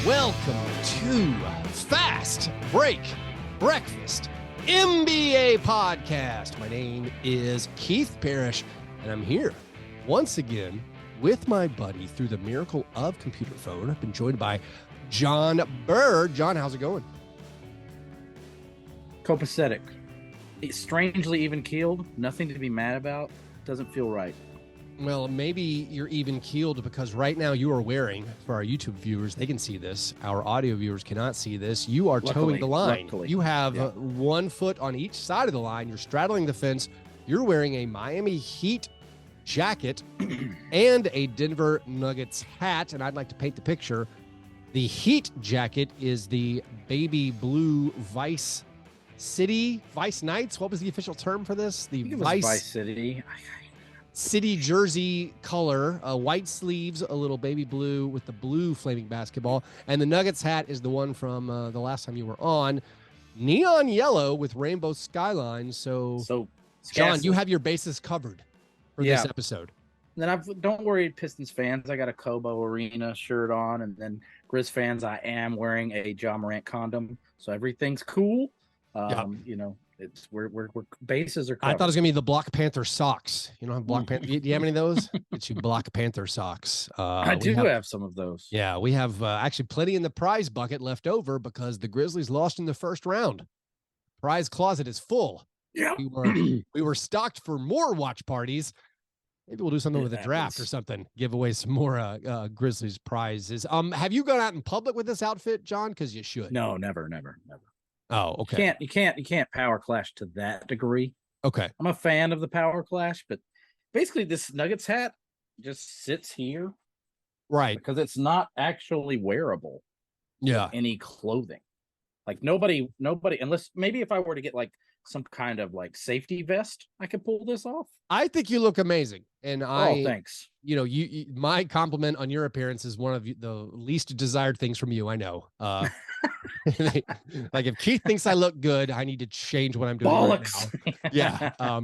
Welcome to Fast Break Breakfast NBA Podcast. My name is Keith Parrish, and I'm here once again with my buddy through the miracle of computer phone. I've been joined by Jon Burr. Jon, how's it going? Copacetic. It's strangely even-keeled. Nothing to be mad about. Doesn't feel right. Well, maybe you're even keeled because right now you are wearing, for our YouTube viewers, they can see this. Our audio viewers cannot see this. You are towing the line. You have 1 foot on each side of the line. You're straddling the fence. You're wearing a Miami Heat jacket and a Denver Nuggets hat. And I'd like to paint the picture. The Heat jacket is the baby blue Vice Knights. What was the official term for this? The Vice City. City jersey color, white sleeves, a little baby blue with the blue flaming basketball. And the Nuggets hat is the one from the last time you were on. Neon yellow with rainbow skyline. So Jon, you have your bases covered for this episode. Then don't worry, Pistons fans. I got a Cobo Arena shirt on. And then Grizz fans, I am wearing a Ja Morant condom. So everything's cool. You know, we're bases are covered. I thought it was gonna be the Black Panther socks. You don't have Black Panther. Do you have any of those? Get you Black Panther socks. I do have some of those. Yeah, we have actually plenty in the prize bucket left over because the Grizzlies lost in the first round. Prize closet is full. Yeah, we were stocked for more watch parties. Maybe we'll do something with a draft or something. Give away some more Grizzlies prizes. Have you gone out in public with this outfit, Jon? Because you should. No, never. Oh, okay. You can't power clash to that degree. Okay. I'm a fan of the power clash, but basically this Nuggets hat just sits here. Right. Because it's not actually wearable. Yeah. Any clothing. Like nobody, unless maybe if I were to get like some kind of like safety vest, I could pull this off. I think you look amazing. And thanks. You know, you my compliment on your appearance is one of the least desired things from you. I know. Like if Keith thinks I look good, I need to change what I'm doing. Bollocks. Right now.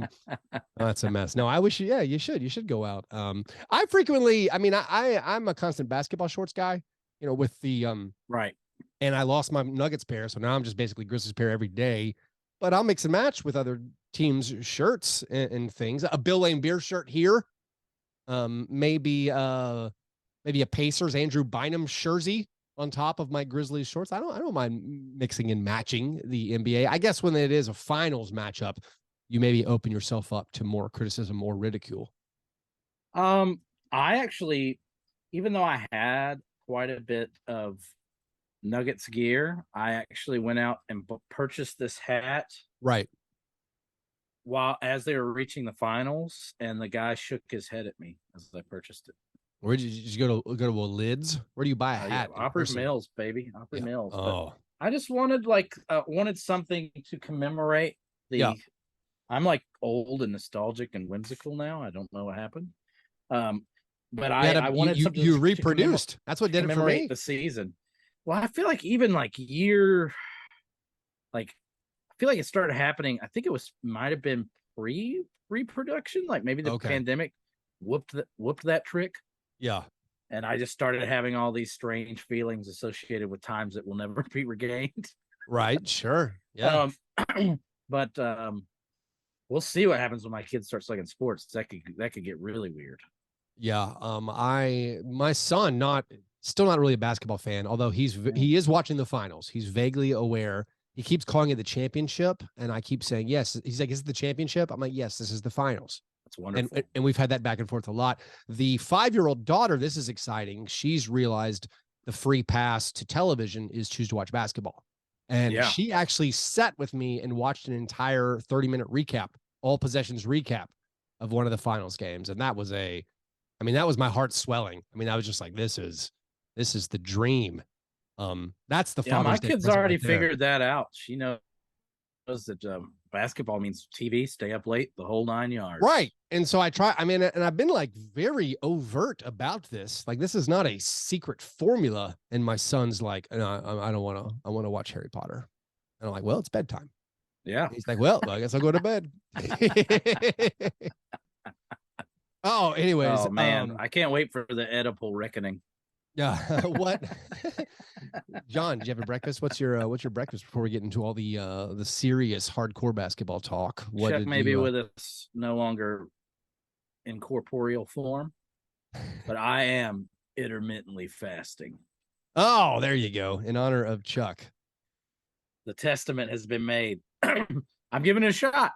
That's a mess. No, I wish you should go out. I frequently, I'm a constant basketball shorts guy, you know, with the right. And I lost my Nuggets pair, so now I'm just basically Grizzlies pair every day. But I'll mix and match with other teams' shirts and things. A Bill Laimbeer shirt here. Maybe a Pacers Andrew Bynum jersey on top of my Grizzlies shorts. I don't mind mixing and matching the NBA. I guess when it is a finals matchup, you maybe open yourself up to more criticism or ridicule. I actually, even though I had quite a bit of Nuggets gear, I actually went out and purchased this hat. Right. As they were reaching the finals, and the guy shook his head at me as I purchased it. Where did you go to a Lids? Where do you buy a hat? Opry Mills, baby. Opry Mills. Oh. But I just wanted wanted something to commemorate the. Yeah. I'm like old and nostalgic and whimsical now. I don't know what happened. But I wanted something. You reproduced. That's what did it for me. The season. Well, I feel like even I feel like it started happening. I think it might have been pre-production. Like maybe the pandemic whooped that trick. Yeah. And I just started having all these strange feelings associated with times that will never be regained. Right. Sure. Yeah. But we'll see what happens when my kid starts liking sports. That could get really weird. Yeah. My son, still not really a basketball fan, although he is watching the finals. He's vaguely aware. He keeps calling it the championship, and I keep saying yes. He's like, "Is it the championship?" I'm like, "Yes, this is the finals." That's wonderful. And we've had that back and forth a lot. The 5-year-old daughter, this is exciting. She's realized the free pass to television is choose to watch basketball. And she actually sat with me and watched an entire 30-minute recap, all possessions recap of one of the finals games. And that was that was my heart swelling. I mean, I was just like, this is the dream. That's the Father's Day. My kid's already figured that out. She knows that basketball means TV, stay up late, the whole 9 yards. Right. And so and I've been like very overt about this. Like, this is not a secret formula. And my son's like, no, I don't want to. I want to watch Harry Potter. And I'm like, well, it's bedtime. Yeah. He's like, well, I guess I'll go to bed. Oh, anyways. Oh man, I can't wait for the Oedipal reckoning. Yeah. What, John? Did you have a breakfast? What's your breakfast before we get into all the serious hardcore basketball talk? What Chuck did may be you? with us no longer in corporeal form, but I am intermittently fasting. Oh, there you go. In honor of Chuck. The testament has been made. I'm giving it a shot.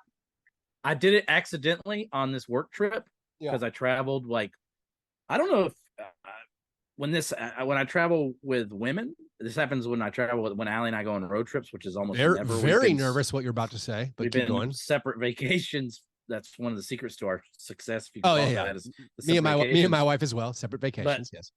I did it accidentally on this work trip because I traveled like, I don't know if when I travel with women, this happens when I travel when Allie and I go on road trips, which is almost Very, never. very nervous what you're about to say, but we've keep been going. separate vacations. That's one of the secrets to our success. If you Oh call yeah, that is me and my wife as well. Separate vacations, yes.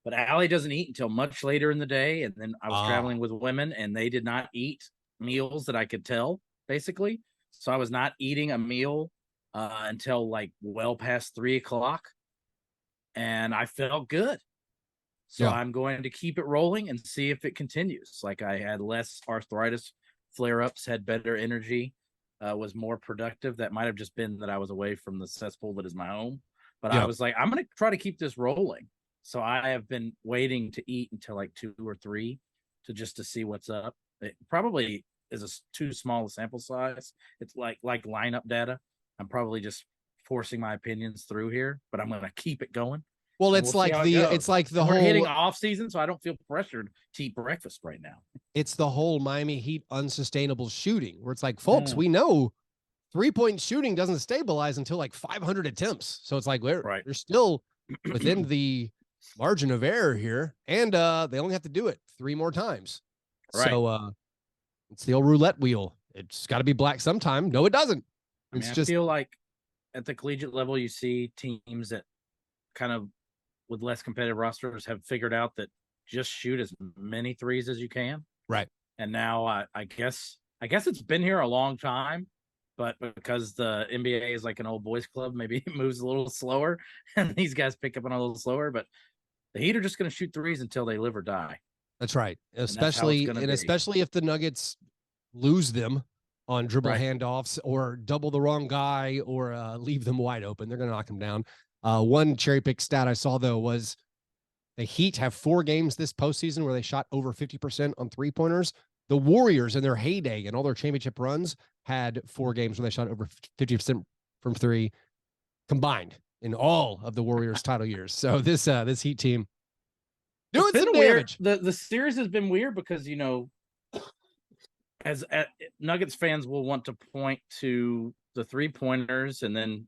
But Allie doesn't eat until much later in the day, and then I was traveling with women, and they did not eat meals that I could tell basically. So I was not eating a meal until like well past 3 o'clock, and I felt good. So I'm going to keep it rolling and see if it continues. Like I had less arthritis flare-ups, had better energy, was more productive. That might have just been that I was away from the cesspool that is my home. But I was like, I'm going to try to keep this rolling. So I have been waiting to eat until like 2 or 3 to see what's up. It probably is too small a sample size. It's like lineup data. I'm probably just forcing my opinions through here, but I'm going to keep it going. Well, it's like the whole, we're hitting off season, so I don't feel pressured to eat breakfast right now. It's the whole Miami Heat unsustainable shooting, where it's like, folks, we know 3-point shooting doesn't stabilize until like 500 attempts. So it's like they're still within the margin of error here, and they only have to do it 3 more times. Right. So it's the old roulette wheel. It's got to be black sometime. No, it doesn't. I feel like at the collegiate level, you see teams that kind of with less competitive rosters have figured out that just shoot as many threes as you can. Right. And now I guess it's been here a long time, but because the NBA is like an old boys club, maybe it moves a little slower and these guys pick up on a little slower, but the Heat are just going to shoot threes until they live or die. That's right. Especially if the Nuggets lose them on dribble handoffs or double the wrong guy or leave them wide open, they're going to knock them down. One cherry pick stat I saw, though, was the Heat have 4 games this postseason where they shot over 50% on 3-pointers. The Warriors in their heyday and all their championship runs had 4 games where they shot over 50% from 3 combined in all of the Warriors title years. So this Heat team doing some damage. The series has been weird because, you know, as Nuggets fans will want to point to the 3-pointers, and then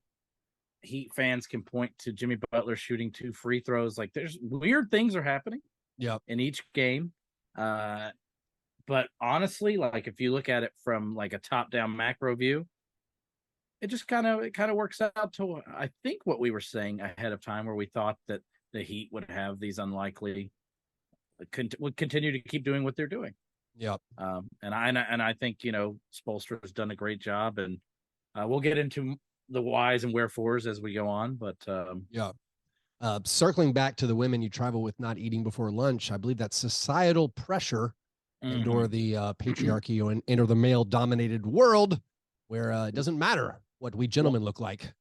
Heat fans can point to Jimmy Butler shooting 2 free throws. Like there's weird things are happening in each game. But honestly, like if you look at it from like a top-down macro view, it just kind of works out to, I think, what we were saying ahead of time, where we thought that the Heat would have these unlikely would continue to keep doing what they're doing. Yep. And I think, you know, Spoelstra has done a great job, and we'll get into the whys and wherefores as we go on, but circling back to the women you travel with not eating before lunch, I believe that societal pressure and or the patriarchy or the male dominated world where it doesn't matter what we gentlemen look like.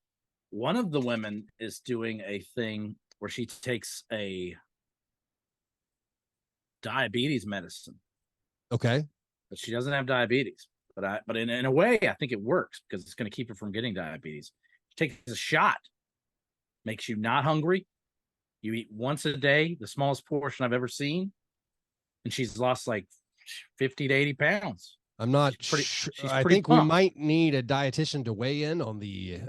One of the women is doing a thing where she takes a diabetes medicine. Okay. But she doesn't have diabetes. But in a way, I think it works because it's going to keep her from getting diabetes. She takes a shot, makes you not hungry. You eat once a day, the smallest portion I've ever seen, and she's lost like 50 to 80 pounds. I'm not sure. I think we might need a dietitian to weigh in on the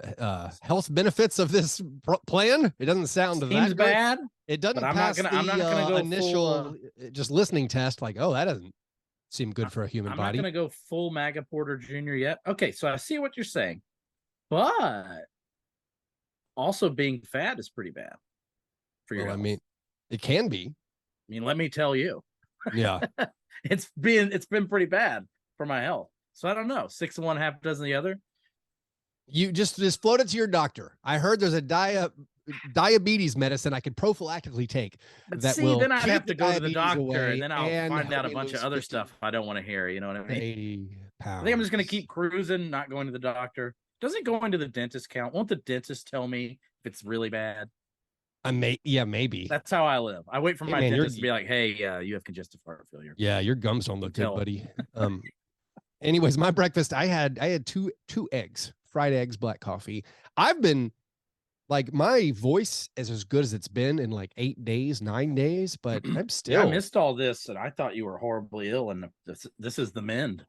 health benefits of this plan. It doesn't sound that bad. It doesn't pass I'm not gonna go initial just listening test. Like, oh, that doesn't seem good for a human body. I'm not going to go full MAGA Porter Jr. yet. Okay, so I see what you're saying. But also being fat is pretty bad for your health. I mean, it can be. I mean, let me tell you. Yeah. It's been pretty bad for my health. So I don't know. 6 of one, half dozen the other. You just float it to your doctor. I heard there's a diabetes medicine I could prophylactically take. Then I'd have to go to the doctor, and then I'll find out a bunch of other stuff I don't want to hear. You know what I mean? 80 pounds. I think I'm just going to keep cruising, not going to the doctor. Doesn't going to the dentist count? Won't the dentist tell me if it's really bad? Maybe. That's how I live. I wait for my man, dentist to be like, "Hey, you have congestive heart failure." Yeah, your gums don't look good, buddy. Anyways, my breakfast, I had two eggs, fried eggs, black coffee. I've been like, my voice is as good as it's been in like 8 days, 9 days, but I'm still. Yeah, I missed all this, and I thought you were horribly ill, and this is the mend.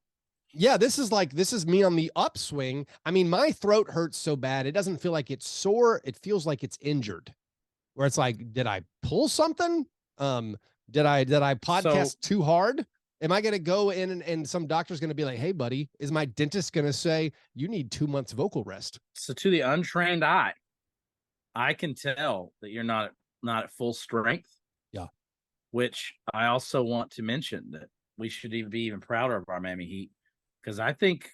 Yeah, this is me on the upswing. I mean, my throat hurts so bad. It doesn't feel like it's sore. It feels like it's injured. Where it's like, did I pull something? Did I podcast too hard? Am I going to go in and some doctor's going to be like, "Hey, buddy, is my dentist going to say you need 2 months vocal rest?" So to the untrained eye, I can tell that you're not at full strength. Yeah. Which I also want to mention that we should be even prouder of our Miami Heat, because I think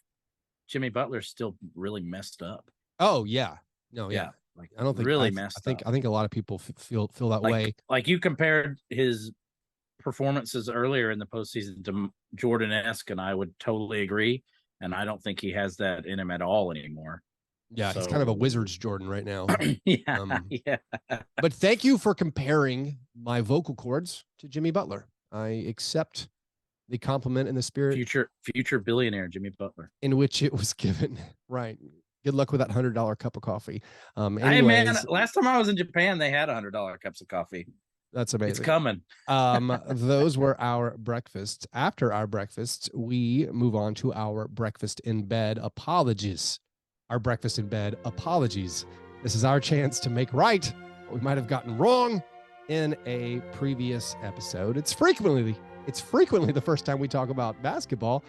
Jimmy Butler's still really messed up. Oh yeah. No, yeah. Like, I don't think really messed up. I think a lot of people feel that way. Like, you compared his performances earlier in the postseason to Jordan-esque, and I would totally agree. And I don't think he has that in him at all anymore. Yeah, he's kind of a Wizards Jordan right now. Yeah. But thank you for comparing my vocal cords to Jimmy Butler. I accept the compliment in the spirit. Future billionaire Jimmy Butler. In which it was given. Right. Good luck with that $100 cup of coffee. Hey man, last time I was in Japan, they had $100 cups of coffee. That's amazing. It's coming. Those were our breakfasts. After our breakfasts, we move on to our breakfast in bed apologies. Our breakfast in bed apologies. This is our chance to make right what we might have gotten wrong in a previous episode. It's frequently the first time we talk about basketball.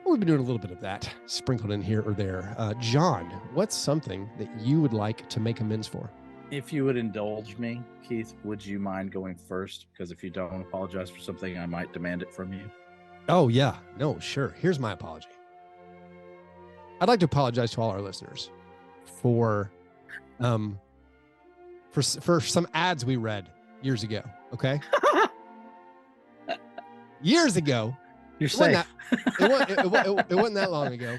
We've been doing a little bit of that sprinkled in here or there. Jon, what's something that you would like to make amends for? If you would indulge me, Keith, would you mind going first? Because if you don't apologize for something, I might demand it from you. Oh, yeah. No, sure. Here's my apology. I'd like to apologize to all our listeners for some ads we read years ago. Okay. Years ago. You're safe. It wasn't that long ago.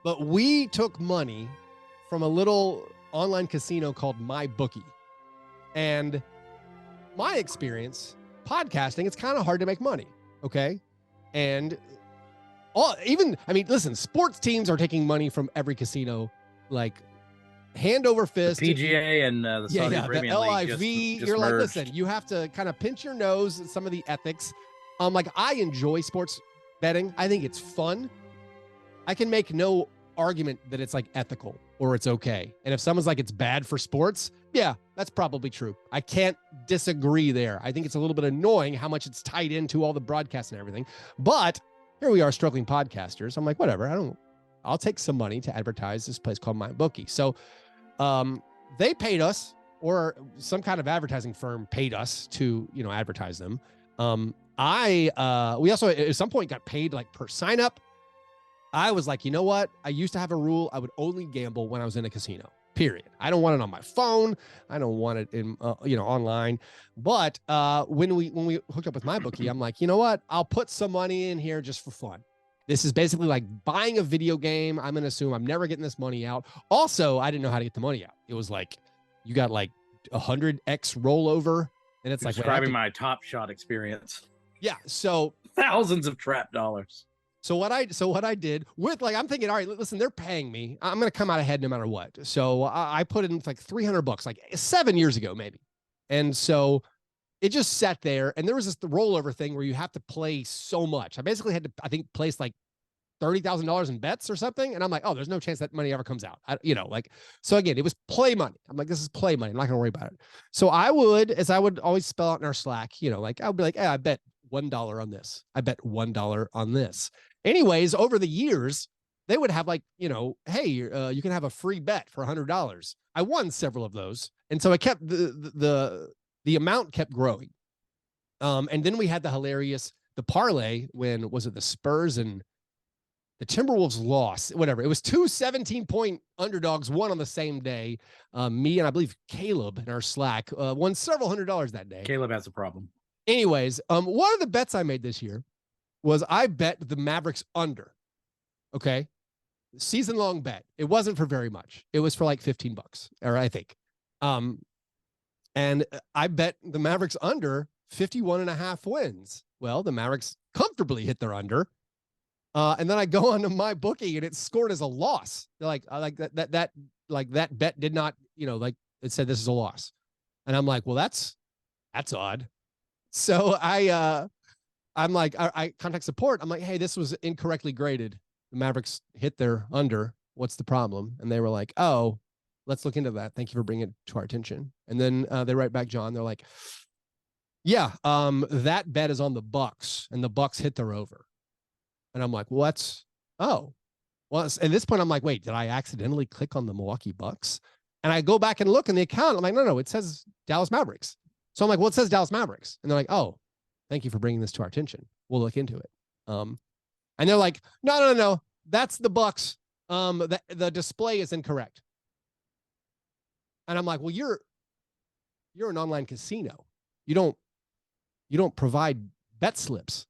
But we took money from a little online casino called MyBookie. And my experience, podcasting, it's kind of hard to make money. Okay. And listen, sports teams are taking money from every casino, like hand over fist. The PGA and the Saudi Arabian the LIV. League just you're merged. Like, listen, you have to kind of pinch your nose at some of the ethics. Like, I enjoy sports betting. I think it's fun. I can make no argument that it's like ethical or it's okay. And if someone's like, it's bad for sports, yeah, that's probably true. I can't disagree there. I think it's a little bit annoying how much it's tied into all the broadcasts and everything. But here we are, struggling podcasters. I'm like, whatever. I'll take some money to advertise this place called MyBookie. So they paid us, or some kind of advertising firm paid us to, advertise them. We also at some point got paid like per sign up. I was like, you know what? I used to have a rule. I would only gamble when I was in a casino, period. I don't want it on my phone. I don't want it in, online. But when we hooked up with MyBookie, I'm like, you know what? I'll put some money in here just for fun. This is basically like buying a video game. I'm going to assume I'm never getting this money out. Also, I didn't know how to get the money out. It was like, you got like 100x rollover. And it's like describing my Top Shot experience. Yeah. So thousands of trap dollars. So what I did with, like, I'm thinking, all right, listen, they're paying me. I'm going to come out ahead no matter what. So I put in like $300, like 7 years ago, maybe. And so it just sat there, and there was the rollover thing where you have to play so much. I basically had to, I think, place like $30,000 in bets or something. And I'm like, oh, there's no chance that money ever comes out. So again, it was play money. I'm like, this is play money. I'm not going to worry about it. So I would always spell out in our Slack, like, I would be like, hey, I bet $1 on this. I bet $1 on this. Anyways, over the years, they would have like, hey, you can have a free bet for $100. I won several of those. And so I kept the amount kept growing. And then we had the parlay when, was it the Spurs and the Timberwolves lost, whatever. It was 2 17-point underdogs, won on the same day. Me and I believe Caleb in our Slack won several $100 that day. Caleb has a problem. Anyways, one of the bets I made this year was I bet the Mavericks under. Okay. Season long bet. It wasn't for very much. It was for like $15, or I think. And I bet the Mavericks under 51.5 wins. Well, the Mavericks comfortably hit their under. And then I go onto my bookie and it's scored as a loss. They're like that bet did not, like it said this is a loss. And I'm like, well, that's odd. So I'm like, I contact support. I'm like, hey, this was incorrectly graded. The Mavericks hit their under. What's the problem? And they were like, oh, let's look into that. Thank you for bringing it to our attention. And then they write back, John. They're like, yeah, that bet is on the Bucks, and the Bucks hit their over. And I'm like, well, at this point, I'm like, wait, did I accidentally click on the Milwaukee Bucks? And I go back and look in the account. I'm like, no, it says Dallas Mavericks. So I'm like, well, it says Dallas Mavericks. And they're like, oh, thank you for bringing this to our attention. We'll look into it. And they're like, no, that's the Bucks. The display is incorrect. And I'm like, well, you're an online casino. You don't provide bet slips.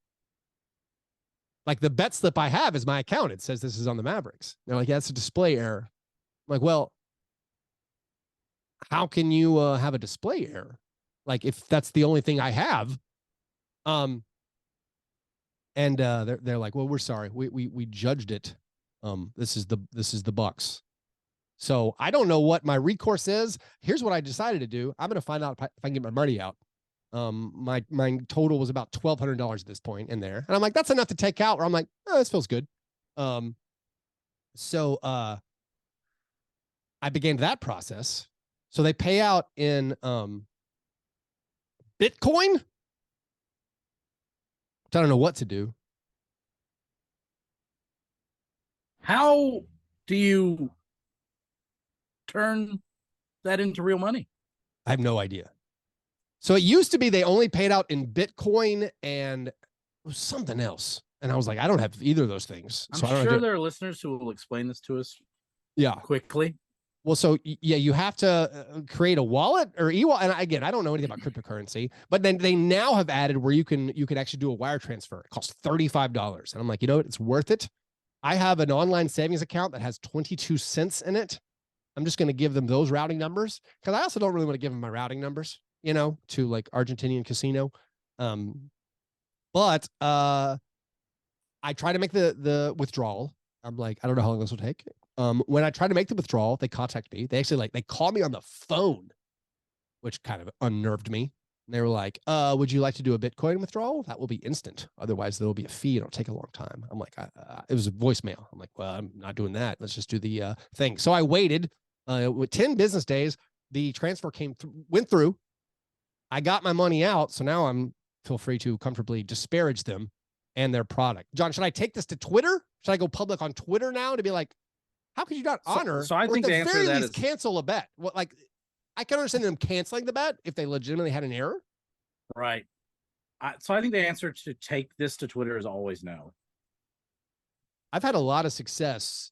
Like the bet slip I have is my account. It says this is on the Mavericks. They're like, yeah, it's a display error. I'm like, well, how can you have a display error? Like if that's the only thing I have. And they're like, well, we're sorry. We judged it. This is the Bucks. So I don't know what my recourse is. Here's what I decided to do. I'm going to find out if I can get my money out. My total was about $1,200 at this point in there. And I'm like, that's enough to take out. Or I'm like, oh, this feels good. So I began that process. So they pay out in Bitcoin. I don't know what to do. How do you turn that into real money? I have no idea. So it used to be they only paid out in Bitcoin and something else. And I was like, I don't have either of those things. I'm sure there are listeners who will explain this to us quickly. Well, so yeah, you have to create a wallet or e-wallet. And again, I don't know anything about cryptocurrency, but then they now have added where you can actually do a wire transfer. It costs $35. And I'm like, you know what? It's worth it. I have an online savings account that has 22 cents in it. I'm just going to give them those routing numbers because I also don't really want to give them my routing numbers, to like Argentinian casino. But I try to make the withdrawal. I'm like, I don't know how long this will take. When I try to make the withdrawal, they contact me. They actually they call me on the phone, which kind of unnerved me. And they were like, would you like to do a Bitcoin withdrawal? That will be instant. Otherwise, there will be a fee. It'll take a long time. I'm like, it was a voicemail. I'm like, well, I'm not doing that. Let's just do the thing. So I waited with 10 business days. The transfer went through. I got my money out. So now feel free to comfortably disparage them and their product. John, should I take this to Twitter? Should I go public on Twitter now to be like, how could you not honor? So I think the answer to that is cancel a bet. What, like, I can understand them canceling the bet if they legitimately had an error. Right. So I think the answer to take this to Twitter is always no. I've had a lot of success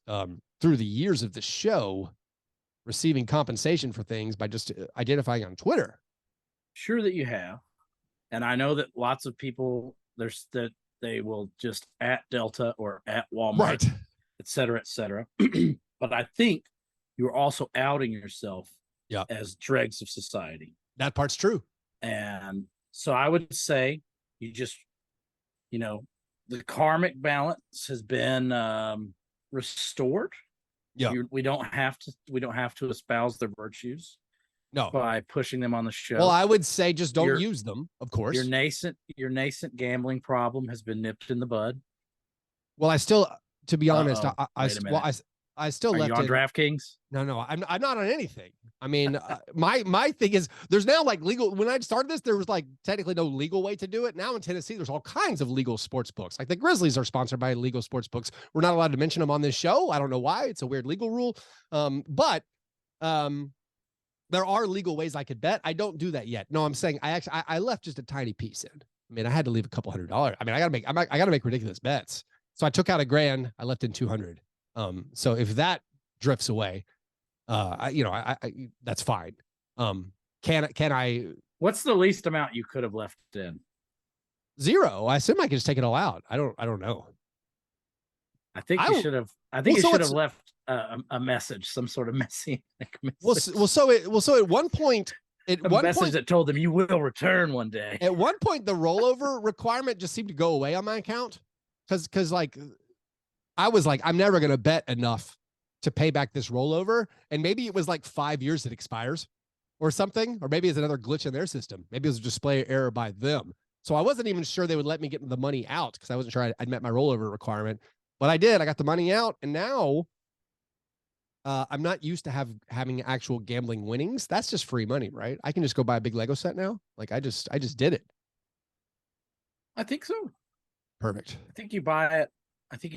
through the years of the show receiving compensation for things by just identifying on Twitter. Sure that you have. And I know that lots of people, that they will just at Delta or at Walmart, right, et cetera, et cetera. But I think you're also outing yourself as dregs of society. That part's true. And so I would say you just, the karmic balance has been restored. Yeah. We don't have to espouse their virtues. No. By pushing them on the show. Well, I would say just don't use them, of course. Your nascent gambling problem has been nipped in the bud. Well, I still, to be honest, I still Are left you on DraftKings? No, I'm not on anything. I mean, my thing is there's now like legal. When I started this, there was like technically no legal way to do it. Now in Tennessee, there's all kinds of legal sports books. Like the Grizzlies are sponsored by legal sports books. We're not allowed to mention them on this show. I don't know why. It's a weird legal rule. But there are legal ways I could bet. I don't do that yet. No, I'm saying I left just a tiny piece in. I mean, I had to leave a couple $100. I mean, I gotta make ridiculous bets. So I took out $1,000. I left in 200. So if that drifts away, that's fine. Can I? What's the least amount you could have left in? 0. I assume I can just take it all out. I don't know. I think you should have. I think you should have left a message, some sort of message. Well, so at one point, a message that told them you will return one day. At one point, the rollover requirement just seemed to go away on my account because like I was like, I'm never going to bet enough to pay back this rollover. And maybe it was like 5 years it expires or something, or maybe it's another glitch in their system. Maybe it was a display error by them. So I wasn't even sure they would let me get the money out because I wasn't sure I'd met my rollover requirement. But I did. I got the money out, and now I'm not used to having actual gambling winnings. That's just free money, right? I can just go buy a big Lego set now. Like I just did it. I think so. Perfect. I think you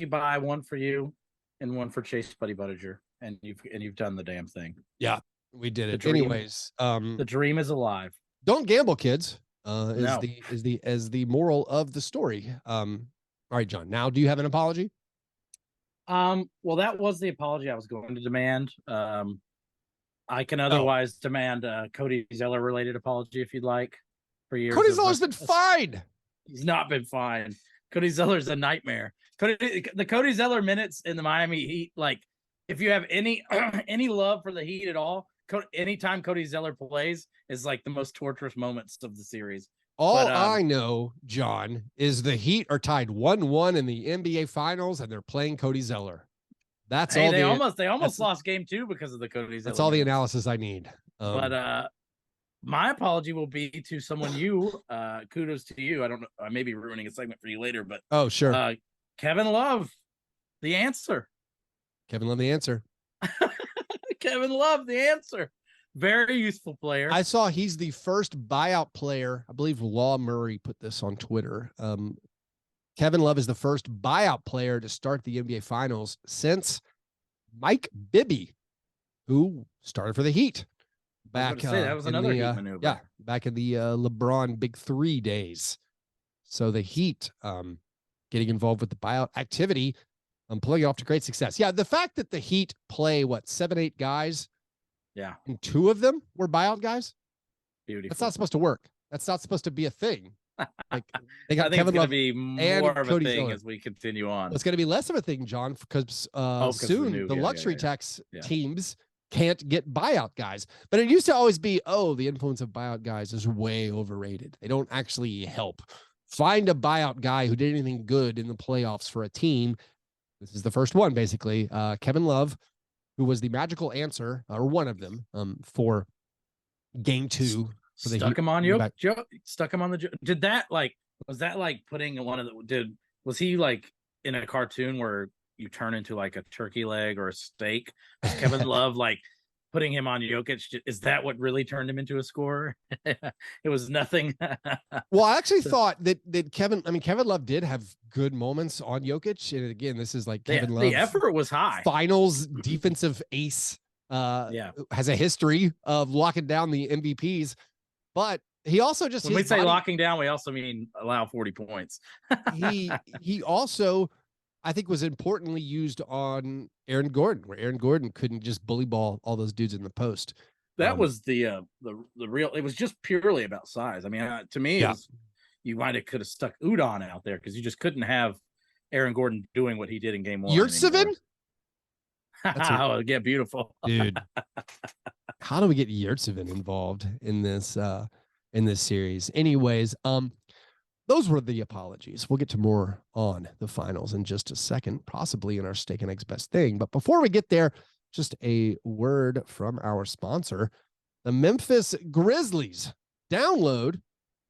buy one for you and one for Chase Buddy Budiger, and you've done the damn thing. Yeah, we did it. Anyways, the dream is alive. Don't gamble, kids. Is the moral of the story. All right, John. Now, do you have an apology? Well, that was the apology I was going to demand. I can otherwise demand a Cody Zeller related apology if you'd like. For years, Cody Zeller's been fine. He's not been fine. Cody Zeller's a nightmare. The Cody Zeller minutes in the Miami Heat, like if you have any love for the Heat at all, anytime Cody Zeller plays is like the most torturous moments of the series. I know, John, is the Heat are tied 1-1 in the NBA Finals, and they're playing Cody Zeller. That's all. They almost lost game 2 because of the Cody Zeller. That's all the analysis I need. But my apology will be to someone kudos to you. I don't know. I may be ruining a segment for you later, but sure. Kevin Love, the answer. Kevin Love, the answer. Kevin Love, the answer. Very useful player. I saw he's the first buyout player. I believe Law Murray put this on Twitter. Kevin Love is the first buyout player to start the NBA Finals since Mike Bibby, who started for the Heat back. That was another Heat maneuver. Yeah, back in the LeBron Big 3 days. So the Heat getting involved with the buyout activity, pulling it off to great success. Yeah, the fact that the Heat play 7-8 guys. Yeah. And 2 of them were buyout guys. Beautiful. That's not supposed to work. That's not supposed to be a thing. Like they got I think Kevin Love be more of a thing as we continue on. It's going to be less of a thing, John, because soon the luxury tax teams can't get buyout guys. But it used to always be, the influence of buyout guys is way overrated. They don't actually help. Find a buyout guy who did anything good in the playoffs for a team. This is the first one, basically. Kevin Love, who was the magical answer, or one of them, for game 2. Stuck him on you. Stuck him on the. Did that was that like putting one of the? Was he like in a cartoon where you turn into like a turkey leg or a steak? Was Kevin Love like putting him on Jokic? Is that what really turned him into a scorer? It was nothing. Well, I actually thought that Kevin Love did have good moments on Jokic. And again, this is like Kevin Love. The effort was high. Finals defensive ace. Has a history of locking down the MVPs. But he also just when we say locking down, we also mean allow 40 points. he also, I think, was importantly used on Aaron Gordon, where Aaron Gordon couldn't just bully ball all those dudes in the post. That was the real. It was just purely about size. I mean, to me, you could have stuck Udon out there because you just couldn't have Aaron Gordon doing what he did in game 1. Yurtseven? Oh, yeah, beautiful, dude. How do we get Yurtseven involved in this series? Anyways, those were the apologies. We'll get to more on the finals in just a second, possibly in our steak and eggs best thing. But before we get there, just a word from our sponsor, the Memphis Grizzlies. Download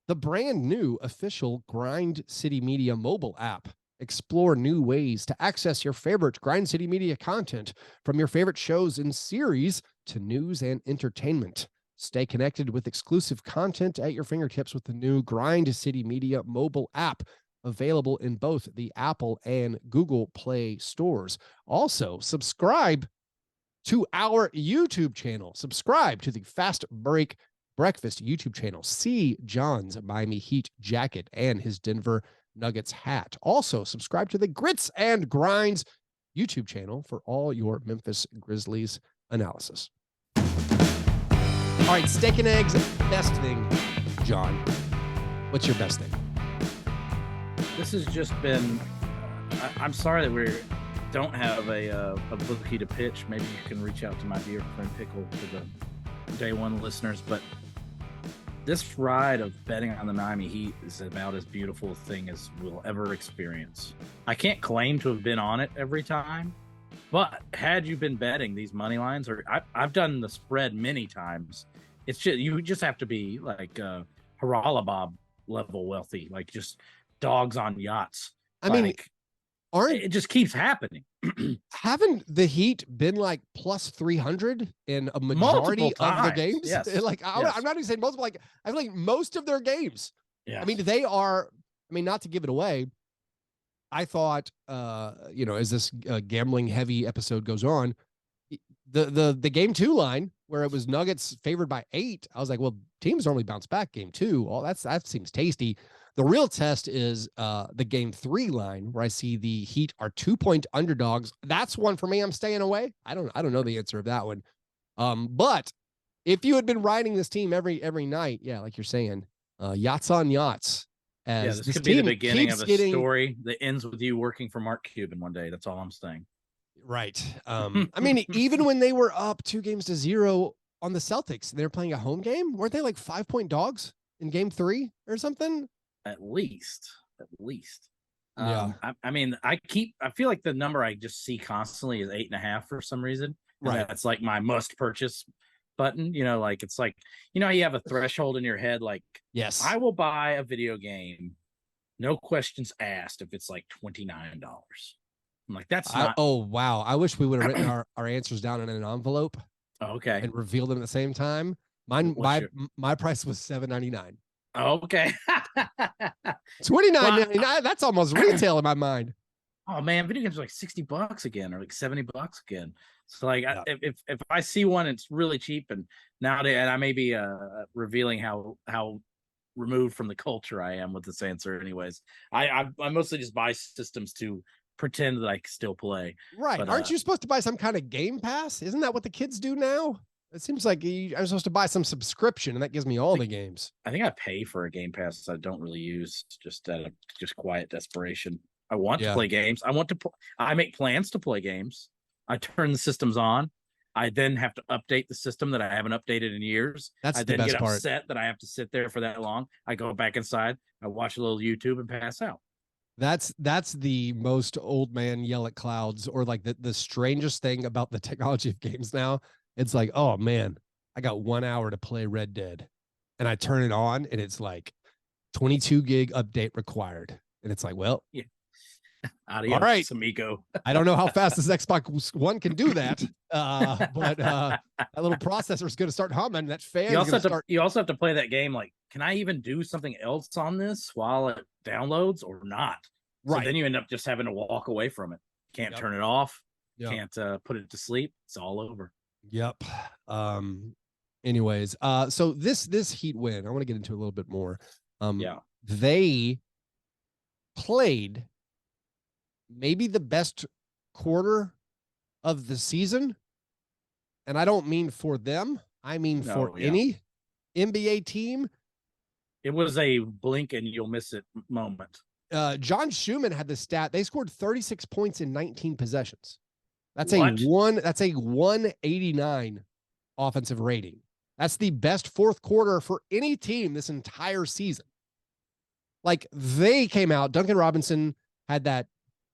the brand new official Grind City Media mobile app. Explore new ways to access your favorite Grind City Media content, from your favorite shows and series to news and entertainment. Stay connected with exclusive content at your fingertips with the new Grind City Media mobile app, available in both the Apple and Google Play stores. Also, subscribe to our YouTube channel. Subscribe to the Fastbreak Breakfast YouTube channel. See John's Miami Heat jacket and his Denver Nuggets hat. Also, subscribe to the Grits and Grinds YouTube channel for all your Memphis Grizzlies analysis. All right, steak and eggs, best thing. John, what's your best thing? This has just been, I'm sorry that we don't have a bookie to pitch. Maybe you can reach out to my dear friend Pickle for the day one listeners, but This ride of betting on the Miami Heat is about as beautiful a thing as we'll ever experience. I can't claim to have been on it every time, but had you been betting these money lines, or I've done the spread many times, it's just you just have to be like Haralabob level wealthy, like just dogs on yachts. I mean, it just keeps happening. Haven't the Heat been like plus 300 in a majority of their games? Yes. Like I'm not even saying multiple, like I feel like most of their games. Yeah. I mean, they are, I mean, not to give it away, I thought, as this gambling heavy episode goes on, the game 2 line where it was Nuggets favored by 8, I was like, well, teams normally bounce back game 2. All that seems tasty. The real test is the game 3 line where I see the Heat are 2-point underdogs. That's one for me. I'm staying away. I don't know the answer of that one. But if you had been riding this team every night, yeah, like you're saying, yachts on yachts. This could be the beginning of a story that ends with you working for Mark Cuban one day. That's all I'm saying. Right. I mean, even when they were up 2-0 on the Celtics, they were playing a home game. Weren't they like 5-point dogs in game 3 or something? At least. Yeah. I mean, I feel like the number I just see constantly is 8.5 for some reason. Right. That's like my must purchase button. Like it's like, you have a threshold in your head. Like, yes, I will buy a video game, no questions asked, if it's like $29. I'm like, that's not. Oh, wow. I wish we would have written our answers down in an envelope. Okay. And revealed them at the same time. My price was $7.99. Okay. $29.99. That's almost retail in my mind. Oh man, video games are like $60 again, or like $70 again. So like, if I see one, it's really cheap, and nowadays, and I may be revealing how removed from the culture I am with this answer. Anyways, I mostly just buy systems to pretend that I still play. Right? But, aren't you supposed to buy some kind of Game Pass? Isn't that what the kids do now? It seems like I'm supposed to buy some subscription, and that gives me all the games. I think I pay for a Game Pass I don't really use, just out of just quiet desperation. I want to play games. I make plans to play games. I turn the systems on. I then have to update the system that I haven't updated in years. That's the best part. Upset that I have to sit there for that long. I go back inside. I watch a little YouTube and pass out. That's the most old man yell at clouds, or like the strangest thing about the technology of games now. It's like, oh man, I got 1 hour to play Red Dead, and I turn it on, and it's like 22 gig update required, and it's like, well, yeah. Adios, all right, amigo. I don't know how fast this Xbox One can do that, but that little processor is going to start humming. That fan. You also have to play that game. Like, can I even do something else on this while it downloads or not? Right. So then you end up just having to walk away from it. Can't turn it off. Can't put it to sleep. It's all over. Yep. Anyways, so this Heat win, I want to get into a little bit more. They played maybe the best quarter of the season, and I don't mean for them, I mean for any NBA team. It was a blink and you'll miss it moment. John Schumann had the stat, they scored 36 points in 19 possessions. That's a 189 offensive rating. That's the best fourth quarter for any team this entire season. Like, they came out, Duncan Robinson had that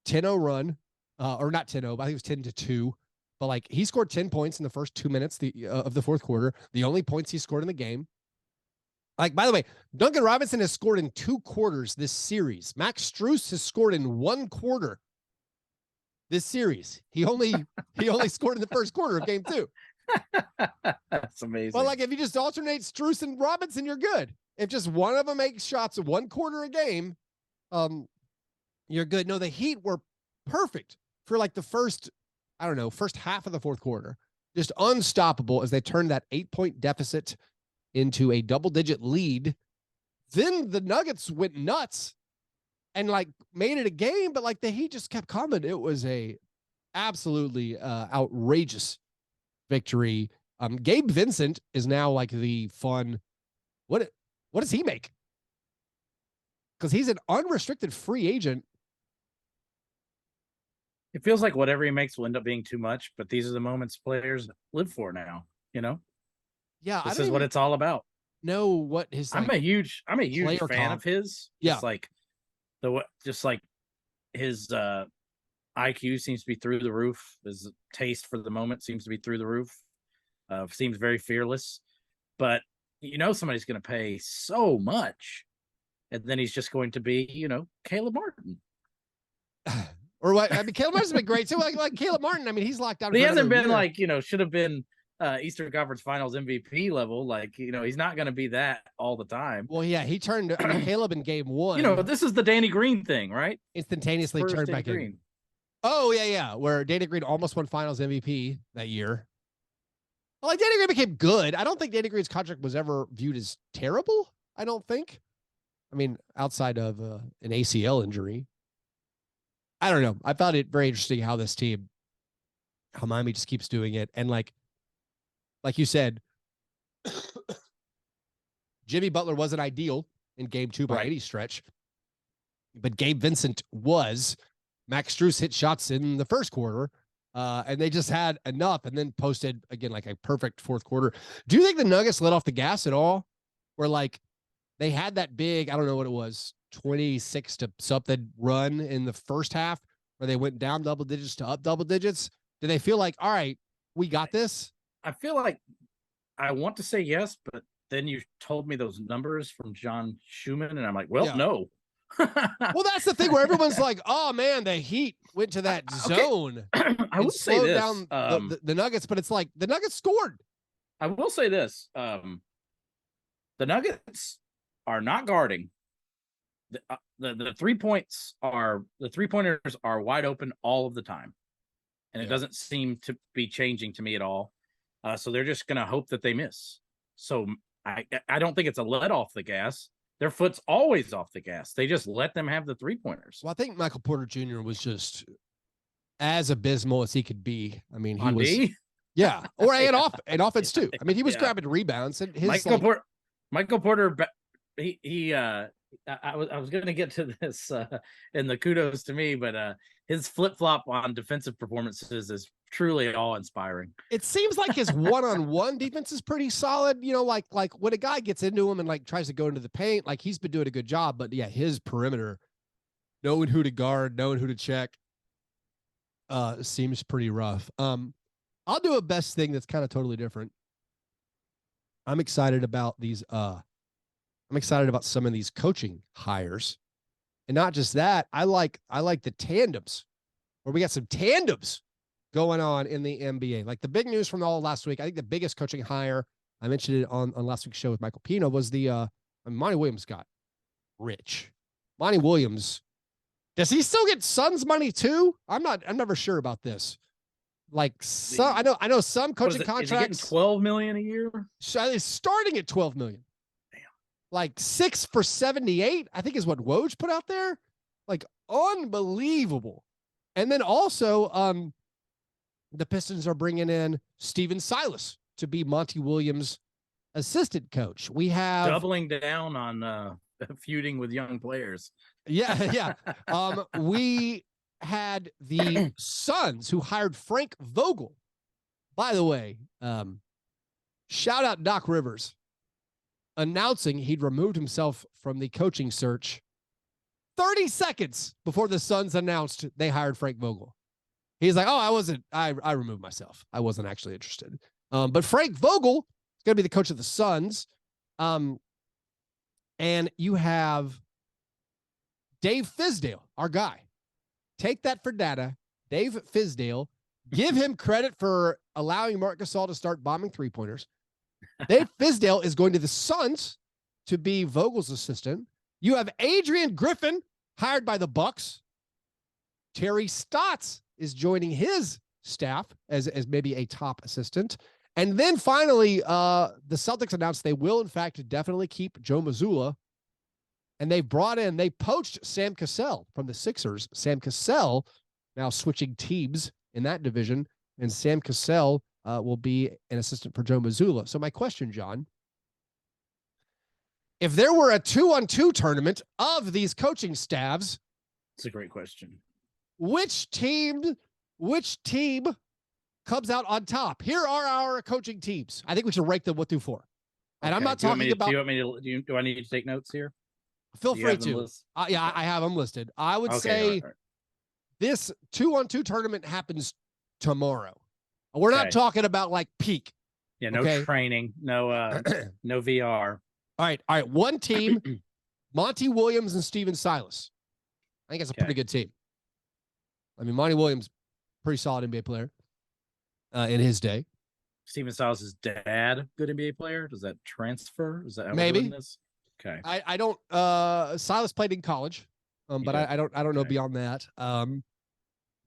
10-0 run, or not 10-0, but I think it was 10-2. But like, he scored 10 points in the first 2 minutes of the fourth quarter. The only points he scored in the game. Like, by the way, Duncan Robinson has scored in 2 quarters this series. Max Strus has scored in 1 quarter this series. He only scored in the first quarter of game 2. That's amazing. Well, like, if you just alternate Strus and Robinson, you're good. If just one of them makes shots in 1 quarter a game, you're good. No, the Heat were perfect for like the first half of the fourth quarter. Just unstoppable as they turned that 8-point deficit into a double-digit lead. Then the Nuggets went nuts and like made it a game, but like the Heat just kept coming. It was a absolutely outrageous victory. Gabe Vincent is now like the fun. What does he make? Because he's an unrestricted free agent. It feels like whatever he makes will end up being too much, but these are the moments players live for now, Yeah. This is what it's all about. know what his. I'm a huge fan comp. of his. Yeah, Just like his IQ seems to be through the roof. His taste for the moment seems to be through the roof. Seems very fearless, but somebody's going to pay so much, and then he's just going to be, Caleb Martin. Or what? I mean, Caleb Martin's been great too. Like Caleb Martin, I mean, he's locked down. But he hasn't been should have been Eastern Conference Finals MVP level. He's not going to be that all the time. Well, yeah, he turned. I mean, Caleb in game 1. This is the Danny Green thing, right? Instantaneously turned back in. Oh yeah. Where Danny Green almost won Finals MVP that year. Well, Danny Green became good. I don't think Danny Green's contract was ever viewed as terrible. I don't think. I mean, outside of an ACL injury. I don't know. I found it very interesting how this team, how Miami just keeps doing it. And like you said, Jimmy Butler wasn't ideal in game 2 by any stretch, but Gabe Vincent was. Max Strus hit shots in the first quarter, and they just had enough and then posted, again, like a perfect fourth quarter. Do you think the Nuggets let off the gas at all? Where they had that big, I don't know what it was, 26 to something run in the first half where they went down double digits to up double digits. Do they feel like, all right, we got this? I feel like I want to say yes, but then you told me those numbers from John Schumann, and I'm like, no. Well, that's the thing where everyone's like, oh man, the Heat went to that zone. I will say this down the Nuggets, but it's like the Nuggets scored. I will say this. The Nuggets are not guarding. The 3 points the 3-pointers are wide open all of the time. And it doesn't seem to be changing to me at all. So they're just going to hope that they miss. So I don't think it's a let off the gas. Their foot's always off the gas. They just let them have the 3-pointers. Well, I think Michael Porter Jr. was just as abysmal as he could be. I mean, he was. D? Yeah. Or and offense too. I mean, he was grabbing rebounds. And his Michael Porter, I was going to get to this in the kudos to me, but his flip-flop on defensive performances is truly awe-inspiring. It seems like his one-on-one defense is pretty solid. Like when a guy gets into him and tries to go into the paint, he's been doing a good job. But yeah, his perimeter, knowing who to guard, knowing who to check, seems pretty rough. I'll do a best thing that's kind of totally different. I'm excited about these. I'm excited about some of these coaching hires, and not just that. I like the tandems, where we got some tandems going on in the NBA. Like the big news from all last week, I think the biggest coaching hire, I mentioned it on last week's show with Michael Pino, was the Monty Williams got rich. Monty Williams, does he still get Suns money too? I'm never sure about this. I know some coaching contracts. Is he getting $12 million a year? So it's starting at $12 million. Damn. 6 for 78, I think is what Woj put out there. Unbelievable. And then also, the Pistons are bringing in Steven Silas to be Monty Williams' assistant coach. We have doubling down on feuding with young players. Yeah. We had the Suns who hired Frank Vogel. By the way, shout out Doc Rivers announcing he'd removed himself from the coaching search 30 seconds before the Suns announced they hired Frank Vogel. He's like, I removed myself. I wasn't actually interested. But Frank Vogel is going to be the coach of the Suns. And you have Dave Fizdale, our guy. Take that for data. Dave Fizdale, give him credit for allowing Marc Gasol to start bombing 3-pointers. Dave Fizdale is going to the Suns to be Vogel's assistant. You have Adrian Griffin hired by the Bucks. Terry Stotts is joining his staff as maybe a top assistant. And then finally, the Celtics announced they will, in fact, definitely keep Joe Mazzulla. And they poached Sam Cassell from the Sixers. Sam Cassell now switching teams in that division, and Sam Cassell will be an assistant for Joe Mazzulla. So my question, John, if there were a 2-on-2 tournament of these coaching staffs, it's a great question. Which team comes out on top? Here are our coaching teams. I think we should rank them 1 through 4. And I'm not talking about. Do I need to take notes here? Feel free to. Yeah, I have them listed. I would say this 2-on-2 tournament happens tomorrow. We're not talking about like peak. Yeah, no training, no no VR. All right. One team, Monty Williams and Steven Silas. I think it's a pretty good team. I mean, Monty Williams, pretty solid NBA player in his day. Steven Silas' dad, good NBA player. Does that transfer? Is that how maybe? We're doing this? Okay. I don't. Silas played in college, but I don't know beyond that.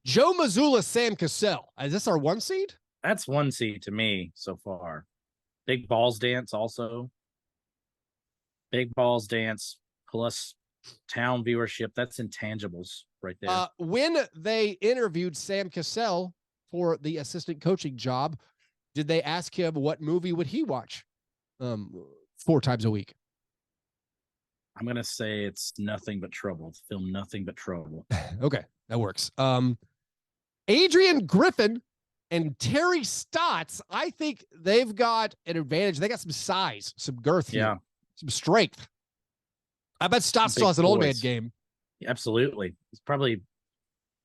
Joe Mazzulla, Sam Cassell. Is this our 1 seed? That's 1 seed to me so far. Big Balls Dance also. Big Balls Dance plus town viewership. That's intangibles right there. When they interviewed Sam Cassell for the assistant coaching job, did they ask him what movie would he watch 4 times a week? I'm going to say it's Nothing But Trouble. The film Nothing But Trouble. Okay, that works. Adrian Griffin and Terry Stotts, I think they've got an advantage. They got some size, some girth here, some strength. I bet Stotts still has an old man game. Yeah, absolutely. It's probably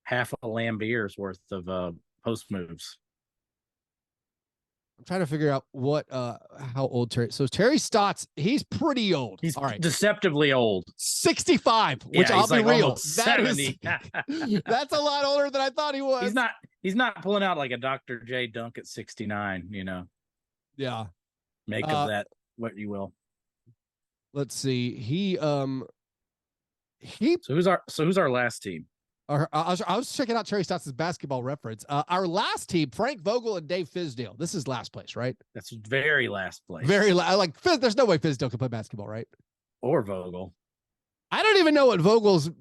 half a Lambier's worth of post moves. I'm trying to figure out how old Terry. So Terry Stotts, he's pretty old. He's all right, deceptively old. 65, which I'll be real. That's a lot older than I thought he was. He's not pulling out like a Dr. J Dunk at 69, you know. Yeah. Make of that what you will. Let's see. So who's our last team? I was checking out Terry Stotts' basketball reference. Our last team, Frank Vogel and Dave Fizdale. This is last place, right? That's very last place. There's no way Fizdale can play basketball, right? Or Vogel. I don't even know what Vogel's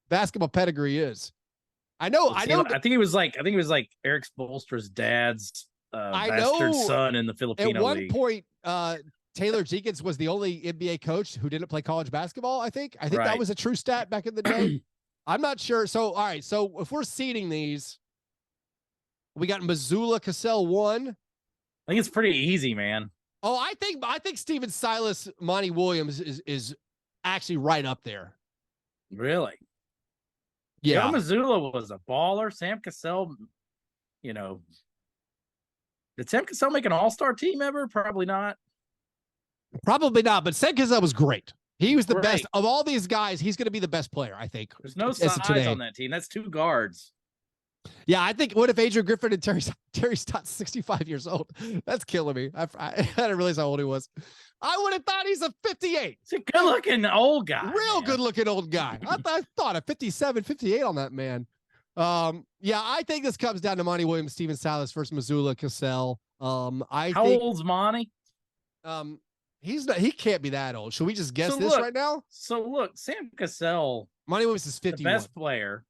basketball pedigree is. I know. I think it was like Erik Spoelstra's dad's bastard son in the Filipino league. At one point, Taylor Jenkins was the only NBA coach who didn't play college basketball. I think that was a true stat back in the day. I'm not sure. So, all right. So if we're seeding these, we got Mazzulla, Cassell 1. I think it's pretty easy, man. Oh, I think Steven Silas, Monty Williams is actually right up there. Really? Yeah. Joe Mazzulla was a baller. Sam Cassell, you know, did Sam Cassell make an all-star team ever? Probably not. Probably not, but Sam Cassell was great. He was the best of all these guys. He's going to be the best player, I think. There's no size on that team. That's 2 guards. Yeah, I think. What if Adrian Griffin and Terry Stotts 65 years old? That's killing me. I didn't realize how old he was. I would have thought he's a 58. He's a good-looking old guy. Real good-looking old guy. I thought a 57, 58 on that man. Yeah, I think this comes down to Monty Williams, Steven Silas versus Mazzulla, Cassell. How old's Monty? He can't be that old. Should we just guess right now? So look, Sam Cassell, Monty Williams is 51. The best player.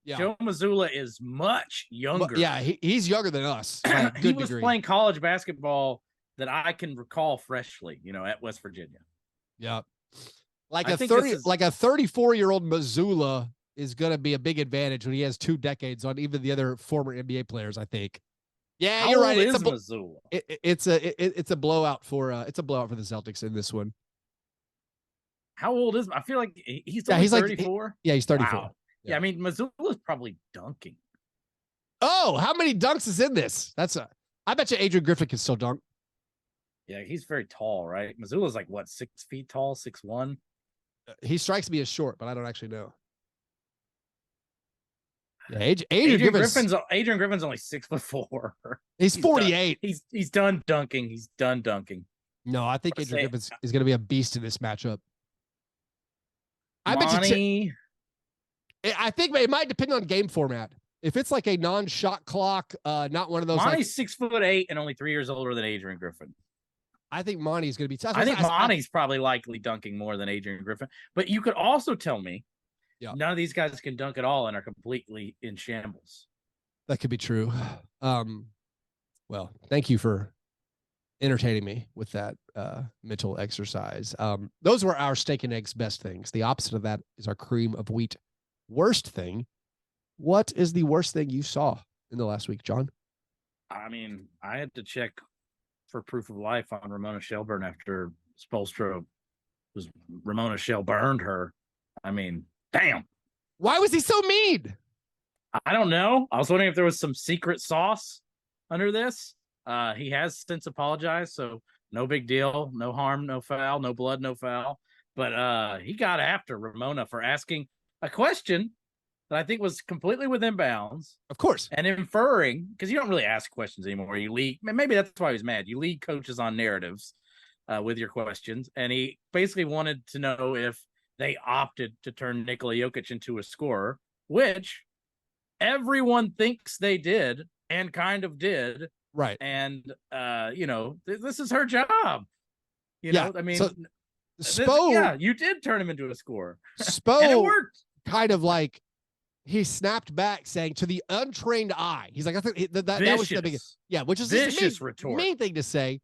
Yeah. Joe Mazzulla is much younger. Yeah, he's younger than us. He was playing college basketball that I can recall freshly, at West Virginia. Yeah. Like a 34-year-old Mazzulla is going to be a big advantage when he has 2 decades on even the other former NBA players, I think. Yeah, you're right. It's a blowout for the Celtics in this one. How old is? I feel like he's 34. He's 34. Wow. Yeah, I mean Mazzulla's probably dunking. Oh, how many dunks is in this? I bet you Adrian Griffin can still dunk. Yeah, he's very tall, right? Mazzulla's like what, 6 feet tall, 6'1"? He strikes me as short, but I don't actually know. Yeah, Adrian Griffin's only 6'4". He's 48. He's done dunking. He's done dunking. No, I think Adrian Griffin is going to be a beast in this matchup. I think it might depend on game format. If it's like a non-shot clock, not one of those. Monty's 6'8" and only 3 years older than Adrian Griffin. I think Monty's going to be tough. I think Monty's probably likely dunking more than Adrian Griffin. But you could also tell me none of these guys can dunk at all and are completely in shambles. That could be true. Well, thank you for entertaining me with that mental exercise. Those were our steak and eggs best things. The opposite of that is our cream of wheat worst thing. What is the worst thing you saw in the last week, John? I mean, I had to check for proof of life on Ramona Shelbourne after Spoelstra Ramona Shelbourned her. I mean, damn. Why was he so mean? I don't know. I was wondering if there was some secret sauce under this. He has since apologized, so no big deal, no harm, no foul, no blood, no foul. But he got after Ramona for asking a question that I think was completely within bounds. Of course. And inferring, because you don't really ask questions anymore. You lead, maybe that's why he's mad. You lead coaches on narratives with your questions. And he basically wanted to know if they opted to turn Nikola Jokic into a scorer, which everyone thinks they did and kind of did. Right. And, this is her job. You know, I mean, so Spo, you did turn him into a scorer. Spo, and it worked. Kind of like, he snapped back saying to the untrained eye, he's like, I think that was the biggest, which is vicious the main thing to say.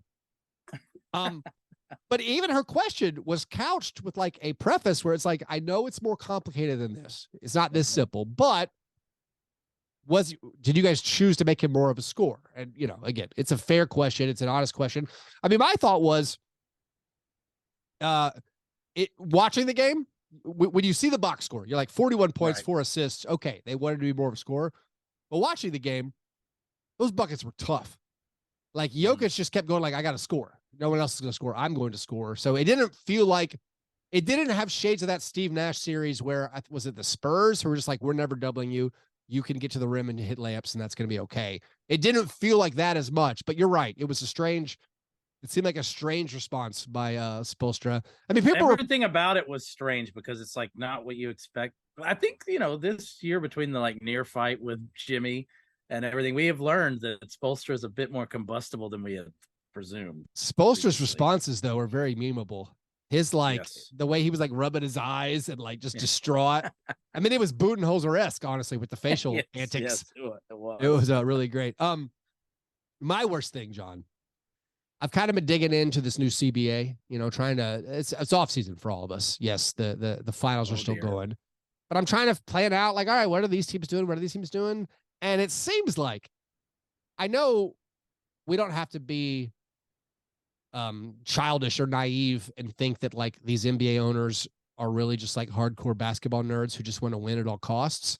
But even her question was couched with like a preface where it's like, I know it's more complicated than this. It's not this simple, but did you guys choose to make him more of a scorer? And, again, it's a fair question. It's an honest question. I mean, my thought was, watching the game, when you see the box score, you're like 41 points, 4 assists. Okay, they wanted to be more of a scorer. But watching the game, those buckets were tough. Like Jokic just kept going like, I got to score. No one else is going to score. I'm going to score. So it didn't feel like, it didn't have shades of that Steve Nash series where, was it the Spurs who were just like, we're never doubling you. You can get to the rim and hit layups and that's going to be okay. It didn't feel like that as much, but you're right. It seemed like a strange response by Spoelstra. I mean, everything about it was strange because it's like not what you expect. I think, this year between the like near fight with Jimmy and everything, we have learned that Spoelstra is a bit more combustible than we had presumed. Spoelstra's responses, though, are very memeable. His the way he was like rubbing his eyes and like just distraught. I mean, it was Budenholzer-esque, honestly, with the facial antics. Yes, it was really great. My worst thing, John, I've kind of been digging into this new CBA, trying to, it's off season for all of us. Yes, the finals are still going, but I'm trying to plan out like, all right, what are these teams doing? What are these teams doing? And it seems like, I know we don't have to be childish or naive and think that like these NBA owners are really just like hardcore basketball nerds who just want to win at all costs.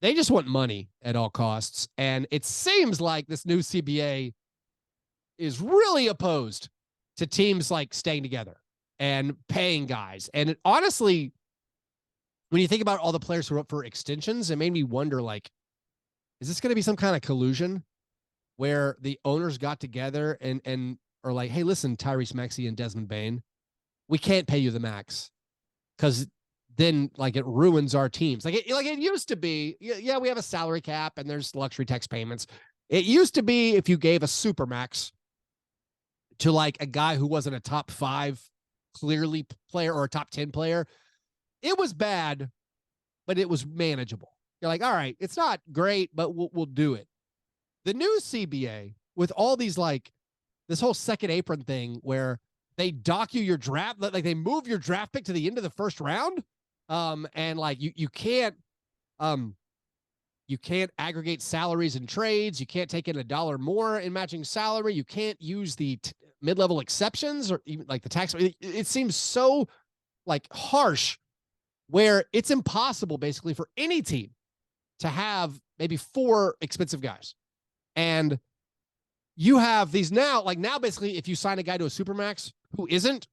They just want money at all costs. And it seems like this new CBA is really opposed to teams like staying together and paying guys. And honestly, when you think about all the players who are up for extensions, it made me wonder, like, is this going to be some kind of collusion where the owners got together and are like, hey, listen, Tyrese Maxey and Desmond Bane, we can't pay you the max because then like it ruins our teams. Like it used to be, yeah, we have a salary cap and there's luxury tax payments. It used to be if you gave a super max to like a guy who wasn't a top 5 clearly player or a top 10 player, it was bad, but it was manageable. You're like, all right, it's not great, but we'll do it. The new CBA with all these like this whole second apron thing where they dock you your draft, like they move your draft pick to the end of the first round. And like you can't aggregate salaries and trades. You can't take in $1 more in matching salary. You can't use the mid-level exceptions or even like the tax. It seems so like harsh where it's impossible basically for any team to have maybe 4 expensive guys. And you have these now basically if you sign a guy to a supermax who isn't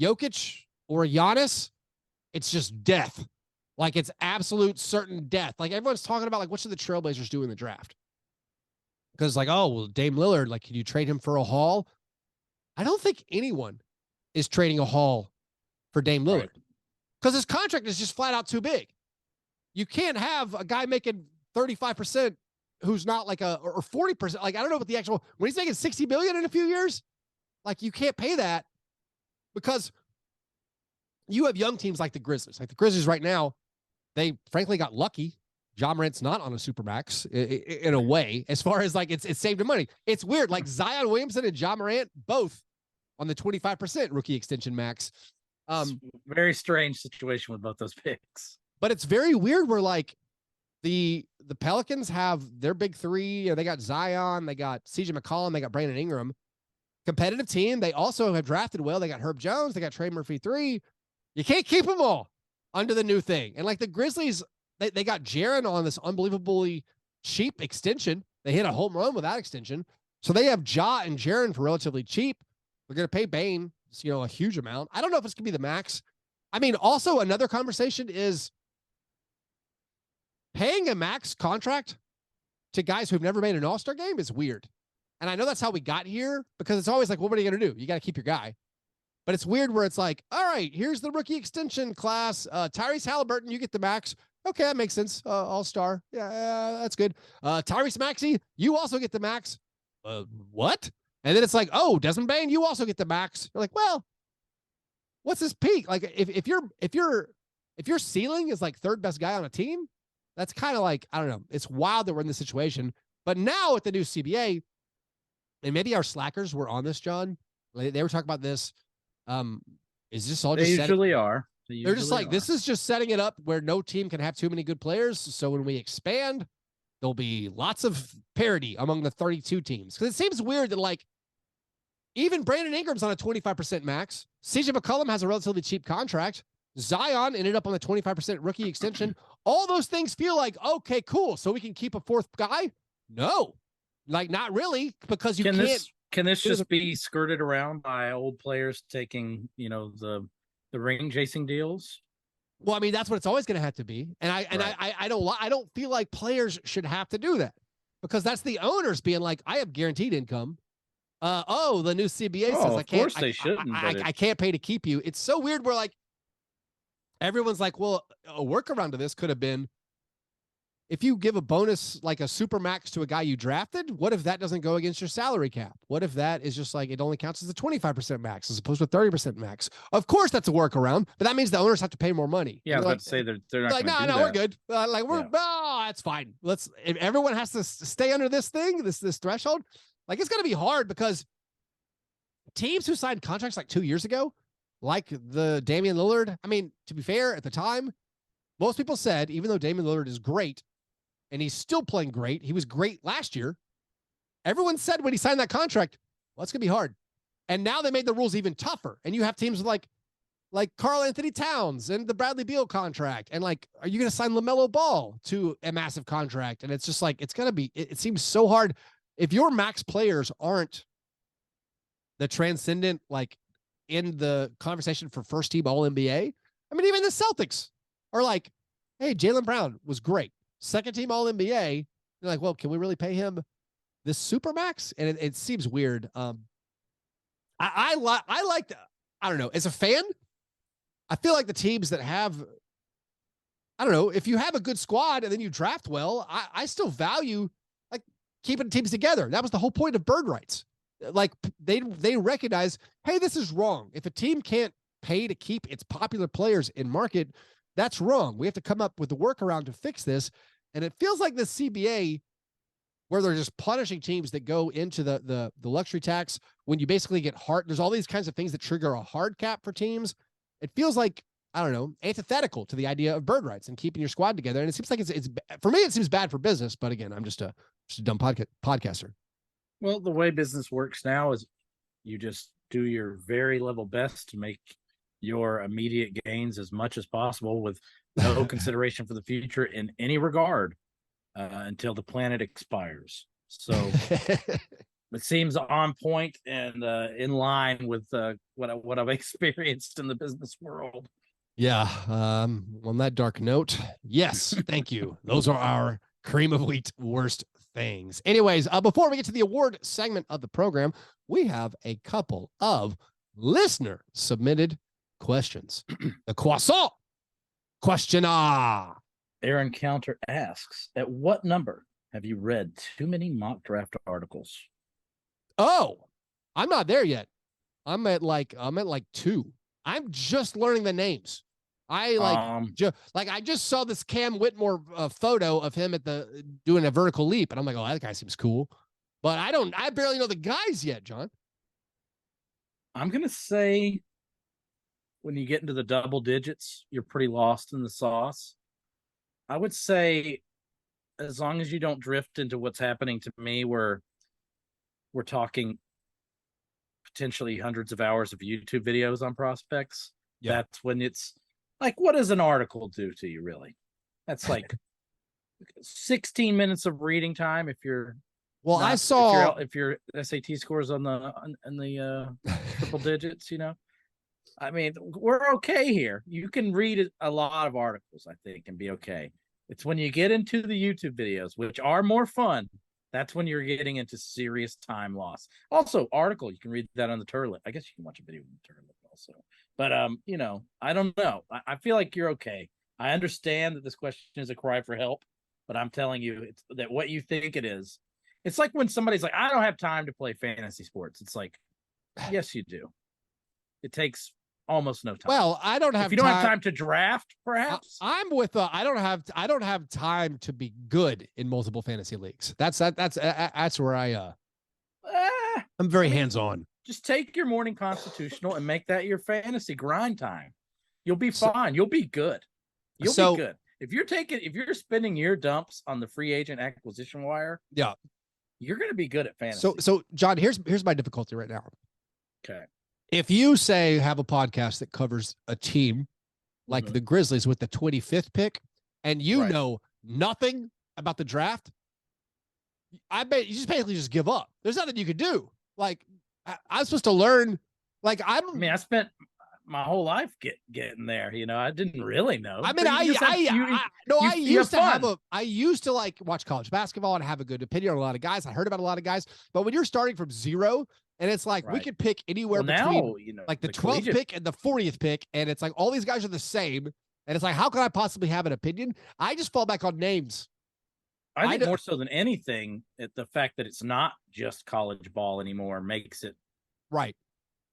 Jokic or Giannis, it's just death. Like it's absolute certain death. Like everyone's talking about like what should the Trailblazers do in the draft? Because like, oh, well, Dame Lillard, like, can you trade him for a haul? I don't think anyone is trading a haul for Dame Lillard because his contract is just flat out too big. You can't have a guy making 35% who's not like or 40%. Like, I don't know what the actual, when he's making 60 billion in a few years, like you can't pay that because you have young teams like the Grizzlies. Like the Grizzlies right now, they frankly got lucky. John Morant's not on a supermax in a way, as far as like it's saved him money. It's weird. Like Zion Williamson and John Morant, both on the 25% rookie extension max. Very strange situation with both those picks. But it's very weird where like the the Pelicans have their big three. They got Zion, they got CJ McCollum, they got Brandon Ingram. Competitive team. They also have drafted well. They got Herb Jones, they got Trey Murphy 3. You can't keep them all under the new thing. And like the Grizzlies, they got Jaren on this unbelievably cheap extension. They hit a home run with that extension. So they have Ja and Jaren for relatively cheap. They're going to pay Bane, a huge amount. I don't know if it's going to be the max. I mean, also another conversation is paying a max contract to guys who've never made an all-star game is weird. And I know that's how we got here because it's always like, well, what are you going to do? You got to keep your guy. But it's weird where it's like, all right, here's the rookie extension class. Tyrese Halliburton, you get the max. Okay, that makes sense. All-star. Yeah, that's good. Tyrese Maxey, you also get the max. What? And then it's like, oh, Desmond Bane, you also get the max. You're like, well, what's his peak? Like, if your ceiling is like third best guy on a team, that's kind of like, I don't know. It's wild that we're in this situation. But now with the new CBA, and maybe our slackers were on this, John. They were talking about this. Is this all just they usually are. They're just like, this is just setting it up where no team can have too many good players. So when we expand, there'll be lots of parity among the 32 teams. Because it seems weird that, like, even Brandon Ingram's on a 25% max. CJ McCollum has a relatively cheap contract. Zion ended up on the 25% rookie extension. All those things feel like, okay, cool. So we can keep a fourth guy? No. Like, not really, because you can't. Can this just be skirted around by old players taking, the ring chasing deals? Well, I mean, that's what it's always going to have to be. And I don't feel like players should have to do that, because that's the owners being like, I have guaranteed income. The new CBA says I can't. Of course they shouldn't. I can't pay to keep you. It's so weird. Where like everyone's like, well, a workaround to this could have been, if you give a bonus like a super max to a guy you drafted, what if that doesn't go against your salary cap? What if that is just like, it only counts as a 25% max as opposed to 30% max? Of course, that's a workaround, but that means the owners have to pay more money. Yeah, I was about to say they're not like, no, we're good. That's fine. If everyone has to stay under this thing, this threshold, like, it's going to be hard, because teams who signed contracts like 2 years ago, like the Damian Lillard, I mean, to be fair, at the time, most people said, even though Damian Lillard is great, and he's still playing great, he was great last year, everyone said when he signed that contract, well, it's going to be hard. And now they made the rules even tougher. And you have teams like Karl Anthony Towns and the Bradley Beal contract. And like, are you going to sign LaMelo Ball to a massive contract? And it's just like, it's going to be, it seems so hard. If your max players aren't the transcendent, like, in the conversation for first team All NBA, I mean, even the Celtics are like, hey, Jaylen Brown was great. Second team All NBA. You're like, well, can we really pay him this super max? And it seems weird. I like, I don't know, as a fan, I feel like the teams that have, I don't know, if you have a good squad and then you draft well, I still value like keeping teams together. That was the whole point of bird rights. Like, they recognize, hey, this is wrong. If a team can't pay to keep its popular players in market, that's wrong. We have to come up with a workaround to fix this. And it feels like the CBA, where they're just punishing teams that go into the luxury tax, when you basically get hard, there's all these kinds of things that trigger a hard cap for teams. It feels like, I don't know, antithetical to the idea of bird rights and keeping your squad together. And it seems like it's for me, it seems bad for business. But again, I'm just a dumb podcaster. Well, the way business works now is you just do your very level best to make your immediate gains as much as possible, with no consideration for the future in any regard, until the planet expires. So it seems on point and in line with what I've experienced in the business world. Yeah. On that dark note, yes, thank you. Those are our cream of wheat worst things. Anyways, before we get to the award segment of the program, we have a couple of listener submitted questions. The croissant question. Aaron Counter asks, at what number have you read too many mock draft articles? Oh, I'm not there yet. I'm at like 2. I'm just learning the names. I just saw this Cam Whitmore photo of him doing a vertical leap, and I'm like, oh, that guy seems cool. But I barely know the guys yet, John. I'm gonna say, when you get into the double digits, you're pretty lost in the sauce. I would say as long as you don't drift into what's happening to me, where we're talking potentially hundreds of hours of YouTube videos on prospects. Yeah. That's when it's like, what does an article do to you, really? That's like 16 minutes of reading time if you're well, not, I saw if your SAT scores on the triple digits, you know. I mean, we're okay here. You can read a lot of articles, I think, and be okay. It's when you get into the YouTube videos, which are more fun, that's when you're getting into serious time loss. Also, article, you can read that on the Turlet. I guess you can watch a video on the Turlet also. But you know, I don't know. I feel like you're okay. I understand that this question is a cry for help, but I'm telling you, it's that what you think it is. It's like when somebody's like, I don't have time to play fantasy sports. It's like, yes, you do. It takes almost no time. Well, I don't have. If you don't have time to draft, perhaps I'm with. I don't have time to be good in multiple fantasy leagues. That's where I'm very hands on. Just take your morning constitutional and make that your fantasy grind time. You'll be fine. You'll be good. You'll be good. If you're spending your dumps on the free agent acquisition wire, yeah, you're going to be good at fantasy. So John, here's my difficulty right now. Okay. If you say have a podcast that covers a team like the Grizzlies with the 25th pick, and you know nothing about the draft, I bet you just basically just give up. There's nothing you could do. Like, I'm supposed to learn. Like, I spent my whole life getting there. You know, I didn't really know. I mean, I used to like watch college basketball and have a good opinion on a lot of guys. I heard about a lot of guys, but when you're starting from zero, and it's like we could pick anywhere between like the 12th pick and the 40th pick, and it's like all these guys are the same, and it's like, how can I possibly have an opinion? I just fall back on names. I think more so than anything, the fact that it's not just college ball anymore makes it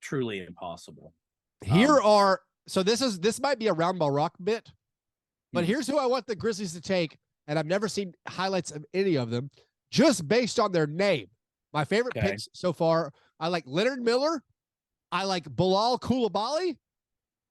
truly impossible. So this might be a round ball rock bit, but here's who I want the Grizzlies to take, and I've never seen highlights of any of them, just based on their name. My favorite picks so far, I like Leonard Miller, I like Bilal Coulibaly,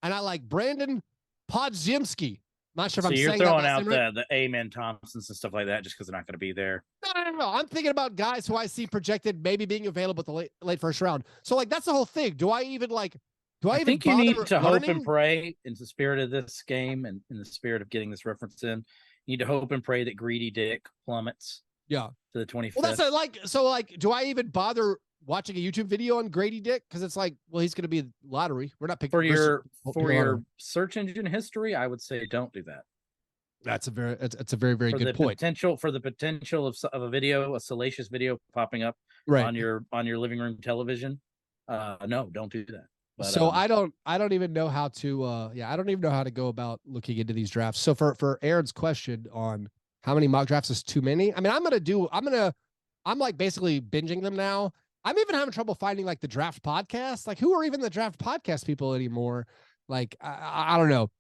and I like Brandon Podziemski. Not sure if I'm saying that. So you're throwing out the Amen Thompsons and stuff like that just because they're not going to be there. No. I'm thinking about guys who I see projected maybe being available at the late first round. So like that's the whole thing. I think you need to hope and pray in the spirit of this game and in the spirit of getting this reference in. You need to hope and pray that Greedy Dick plummets. Yeah. To the 25th. Well, that's do I even bother watching a YouTube video on Grady Dick? Because it's like, well, he's going to be lottery. We're not picking for your search engine history. I would say don't do that. That's a very very good point. For the potential of a video, a salacious video popping up on your living room television. No, don't do that. But, so I don't even know how to I don't even know how to go about looking into these drafts. So for Aaron's question on how many mock drafts is too many, I mean, I'm like basically binging them now. I'm even having trouble finding like the draft podcast. Like, who are even the draft podcast people anymore? Like, I don't know.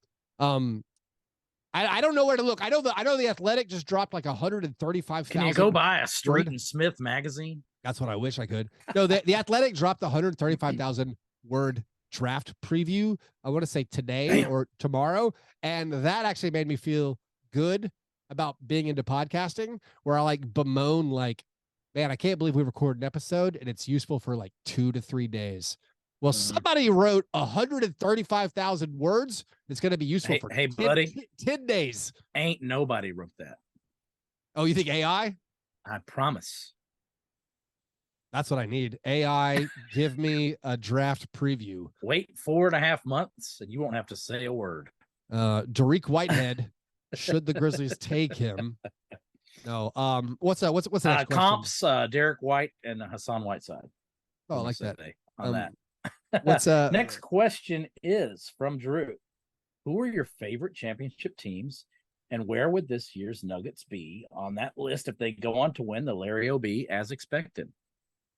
I don't know where to look. I know the Athletic just dropped like 135,000. Can you go buy a Street and Smith magazine? That's what I wish I could. No, the Athletic dropped the 135,000 word draft preview. I want to say today or tomorrow, and that actually made me feel good about being into podcasting, where I like bemoan like, man, I can't believe we recorded an episode and it's useful for like 2 to 3 days. Well, somebody wrote 135,000 words. It's going to be useful for 10 days. Ain't nobody wrote that. Oh, you think AI? I promise. That's what I need. AI, give me a draft preview. Wait 4.5 months and you won't have to say a word. Dariq Whitehead, should the Grizzlies take him? No. What's the next question? Comps, Derek White and Hassan Whiteside. Oh, I like that. On that. What's next question is from Drew. Who are your favorite championship teams, and where would this year's Nuggets be on that list if they go on to win the Larry O.B. as expected?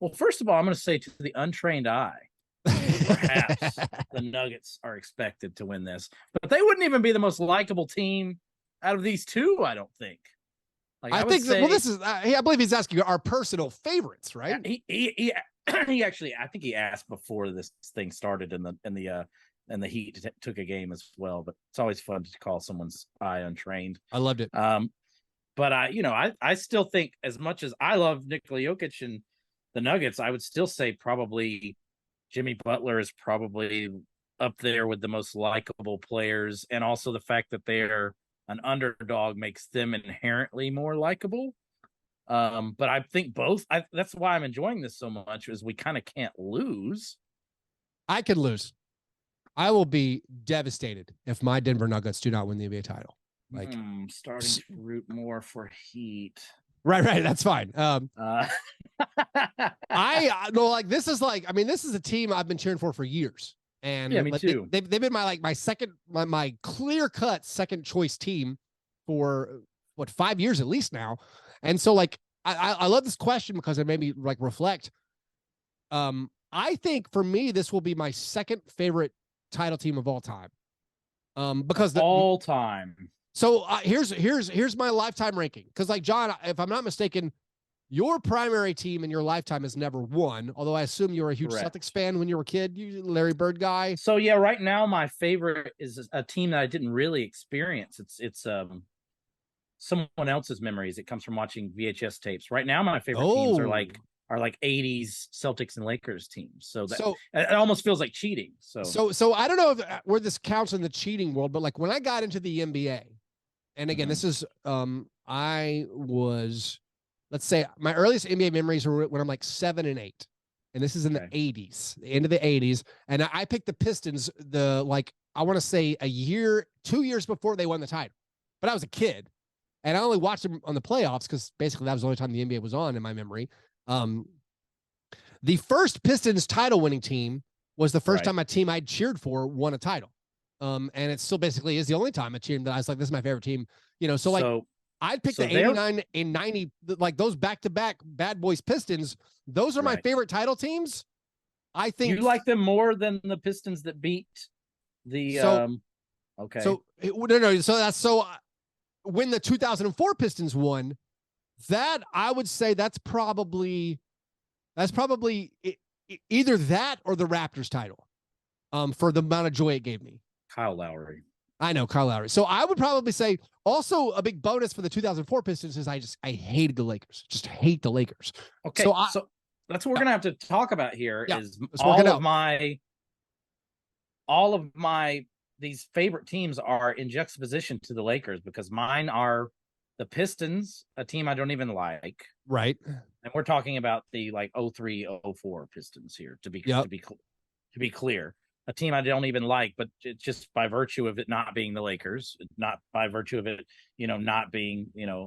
Well, first of all, I'm going to say to the untrained eye, perhaps the Nuggets are expected to win this, but they wouldn't even be the most likable team out of these two, I don't think. Like, I think this is. I believe he's asking our personal favorites, right? He actually, I think he asked before this thing started, and the Heat took a game as well. But it's always fun to call someone's eye untrained. I loved it. But I still think, as much as I love Nikola Jokic and the Nuggets, I would still say probably Jimmy Butler is probably up there with the most likable players, and also the fact that they're an underdog makes them inherently more likable. But I think both. That's why I'm enjoying this so much, is we kind of can't lose. I could lose. I will be devastated if my Denver Nuggets do not win the NBA title. Like, starting to root more for Heat. Right. That's fine. I know, like, this is like, I mean, this is a team I've been cheering for years. And yeah, me too. They've been my clear cut second choice team for 5 years at least now. And so, like, I love this question because it made me like reflect. I think for me, this will be my second favorite title team of all time. Because all time. So here's my lifetime ranking. Because, like, John, if I'm not mistaken, your primary team in your lifetime has never won. Although I assume you were a huge Celtics fan when you were a kid, you Larry Bird guy. So yeah, right now my favorite is a team that I didn't really experience. It's someone else's memories. It comes from watching VHS tapes. Right now, my favorite teams are like 80s Celtics and Lakers teams. So it almost feels like cheating. So I don't know where this counts in the cheating world, but like when I got into the NBA, and again, this is I was, let's say, my earliest NBA memories were when I'm like 7 and 8, and this is in the 80s, the end of the 80s, and I picked the Pistons. I want to say 2 years before they won the title, but I was a kid. And I only watched them on the playoffs because basically that was the only time the NBA was on in my memory. The first Pistons title winning team was the first time a team I'd cheered for won a title. And it still basically is the only time a team that I was like, this is my favorite team. I'd pick the 89 and 90, like those back-to-back Bad Boys Pistons. Those are my favorite title teams. I think you like them more than the Pistons that beat the okay. So no. So that's so when the 2004 Pistons won, that I would say that's probably either that or the Raptors title, for the amount of joy it gave me. Kyle Lowry. I know, Kyle Lowry. So I would probably say also a big bonus for the 2004 Pistons is I hated the Lakers. Just hate the Lakers. Okay, so that's what we're gonna have to talk about here. Is all of my these favorite teams are in juxtaposition to the Lakers, because mine are the Pistons, a team I don't even like. Right. And we're talking about the 03-04 Pistons here, to be clear. A team I don't even like, but it's just by virtue of it not being the Lakers, not by virtue of it, not being, the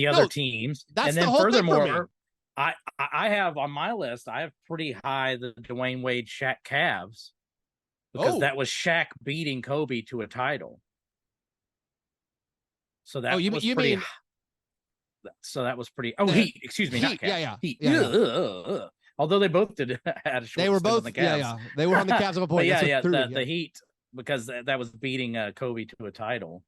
other teams. That's and then the whole furthermore, thing for me. I have on my list, I have pretty high the Dwayne Wade Shaq Cavs, because that was Shaq beating Kobe to a title. So that was pretty. Oh, Heat. Excuse me, Heat, not Cavs. Yeah. Heat. Yeah. Although they both had a short. They were both on the Cavs. Yeah. They were on the Cavs at a point. The Heat, because that was beating Kobe to a title.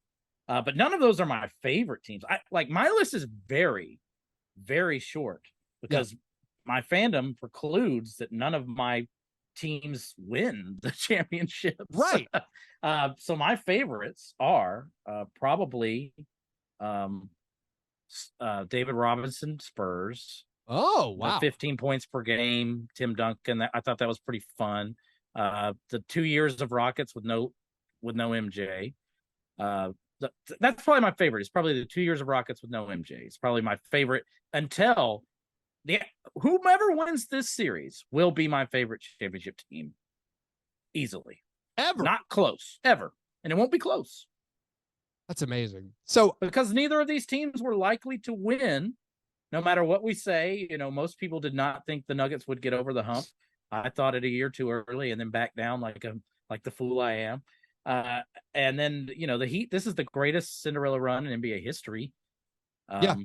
But none of those are my favorite teams. My list is very, very short, because my fandom precludes that none of my teams win the championships. Right. So my favorites are probably David Robinson Spurs. Oh, wow. 15 points per game. Tim Duncan. I thought that was pretty fun. The 2 years of Rockets with no MJ. That's probably my favorite. It's probably the 2 years of Rockets with no MJ. It's probably my favorite until whomever wins this series will be my favorite championship team. Easily. Ever. Not close. Ever. And it won't be close. That's amazing. So, because neither of these teams were likely to win, no matter what we say. Most people did not think the Nuggets would get over the hump. I thought it a year too early and then back down like the fool I am. And then, the Heat, this is the greatest Cinderella run in NBA history. Yeah.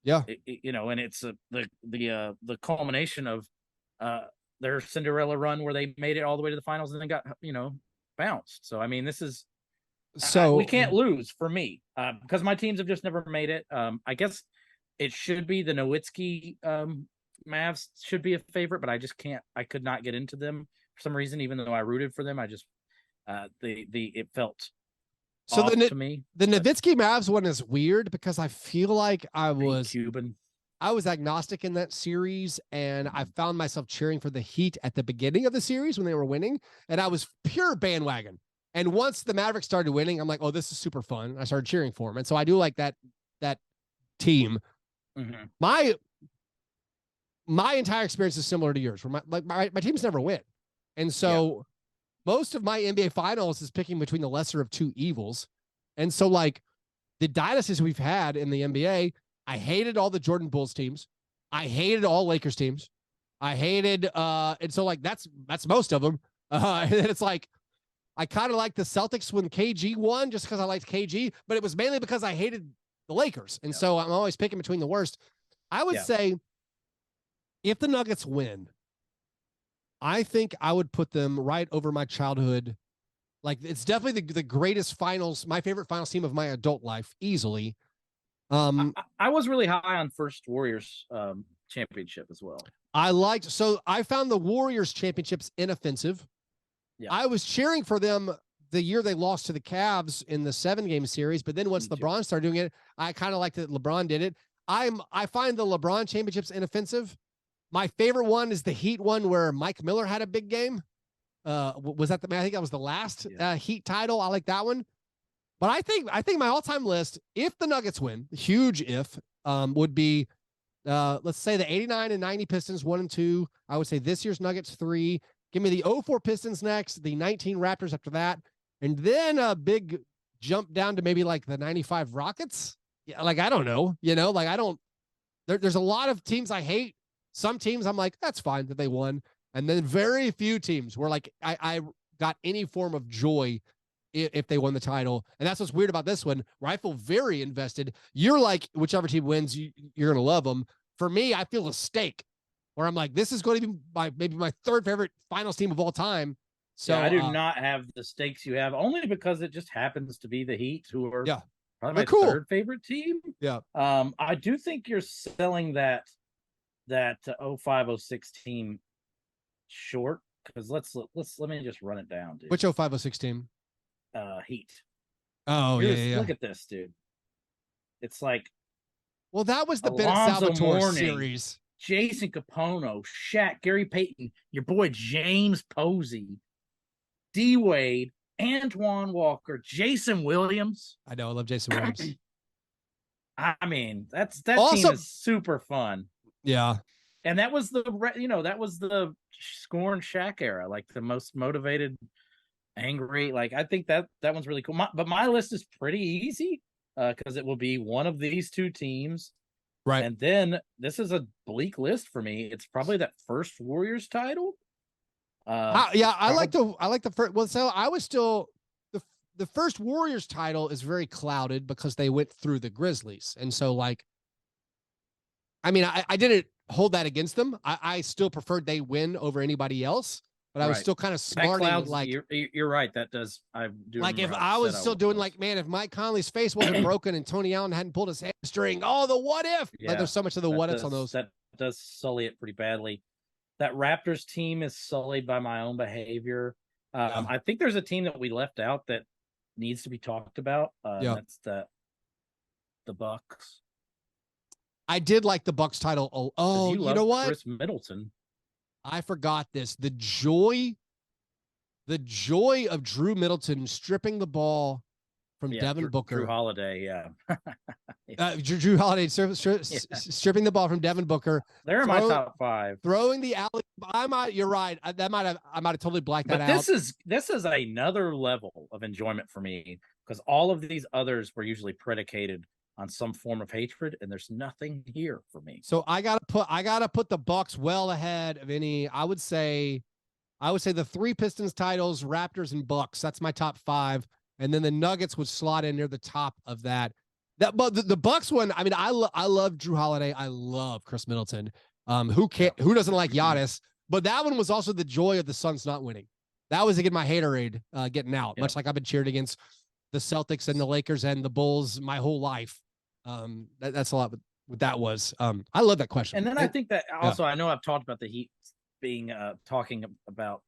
And it's the culmination of their Cinderella run, where they made it all the way to the finals and then got, bounced. So, I mean, this is, we can't lose for me, because my teams have just never made it. I guess it should be the Nowitzki Mavs should be a favorite, but I could not get into them for some reason, even though I rooted for them. I just, it felt So to me. The Nowitzki Mavs one is weird because I feel like I was agnostic in that series, and I found myself cheering for the Heat at the beginning of the series when they were winning, and I was pure bandwagon. And once the Mavericks started winning, I'm like, oh, this is super fun. I started cheering for them, and so I do like that team. Mm-hmm. My entire experience is similar to yours, where my teams never win, and so most of my NBA finals is picking between the lesser of two evils, and so like the dynasties we've had in the NBA. I hated all the Jordan Bulls teams. I hated all Lakers teams. I hated, and so like that's most of them. And it's like I kind of like the Celtics when KG won just because I liked KG, but it was mainly because I hated the Lakers, and so I'm always picking between the worst. I would say if the Nuggets win, I think I would put them right over my childhood. Like it's definitely the greatest finals, my favorite finals team of my adult life, easily. I was really high on first Warriors championship as well. I found the Warriors championships inoffensive. Yeah. I was cheering for them the year they lost to the Cavs in the 7-game series, but then once LeBron started doing it, I kind of liked that LeBron did it. I find the LeBron championships inoffensive. My favorite one is the Heat one where Mike Miller had a big game. Was that I think that was the last Heat title. I like that one. But I think my all-time list, if the Nuggets win, huge if, would be, let's say the 89 and 90 Pistons 1 and 2. I would say this year's Nuggets 3. Give me the 04 Pistons next, the 19 Raptors after that, and then a big jump down to maybe like the 95 Rockets. Yeah, like I don't know, like I don't. There's a lot of teams I hate. Some teams I'm like that's fine that they won, and then very few teams where like I got any form of joy if they won the title. And that's what's weird about this one, where I feel very invested. You're like, whichever team wins, you're going to love them. For me, I feel a stake where I'm like, this is going to be maybe my third favorite finals team of all time. So I do not have the stakes you have, only because it just happens to be the Heat, who are probably my third favorite team. Yeah. I do think you're selling that 05-06 team short, because let me just run it down, dude. Which 05-06 team? Heat. Oh, yeah. Look at this, dude. It's like, well, that was the Ben Salvatore series. Jason Capono, Shaq, Gary Payton, your boy James Posey, D Wade, Antoine Walker, Jason Williams. I know, I love Jason Williams. I mean, that team is super fun. Yeah. And that was the scoring Shaq era, like the most motivated, angry. Like I think that one's really cool. But my list is pretty easy because it will be one of these two teams, right? And then this is a bleak list for me. It's probably that first Warriors title. I like the first. Well, so I was still the first Warriors title is very clouded because they went through the Grizzlies, and so like, I mean, I didn't hold that against them. I still preferred they win over anybody else. But I was still kind of smarting. Like you're right. That does. I do. Like if I was still doing like, man, if Mike Conley's face wasn't broken and Tony Allen hadn't pulled his hamstring, the what if? Yeah, like there's so much of the what ifs on those. That does sully it pretty badly. That Raptors team is sullied by my own behavior. I think there's a team that we left out that needs to be talked about. That's the Bucks. I did like the Bucks title. Oh, you know what? Chris Middleton. I forgot this. The joy of Drew Middleton stripping the ball from Devin Booker. Drew Holiday, Drew Holiday stripping the ball from Devin Booker. They're in my top 5. Throwing the alley. You're right. I might have totally blacked that out. This is another level of enjoyment for me because all of these others were usually predicated on some form of hatred, and there's nothing here for me. So I gotta put the Bucks well ahead of any. I would say the 3 Pistons titles, Raptors and Bucks. That's my top 5, and then the Nuggets would slot in near the top of that. But the Bucks one. I mean, I love Drew Holiday. I love Chris Middleton. Who doesn't like Giannis? But that one was also the joy of the Suns not winning. That was again my haterade getting out. Much like I've been cheered against the Celtics and the Lakers and the Bulls my whole life. That's a lot what that was. I love that question. And then I think that also, I know I've talked about the Heat being talking about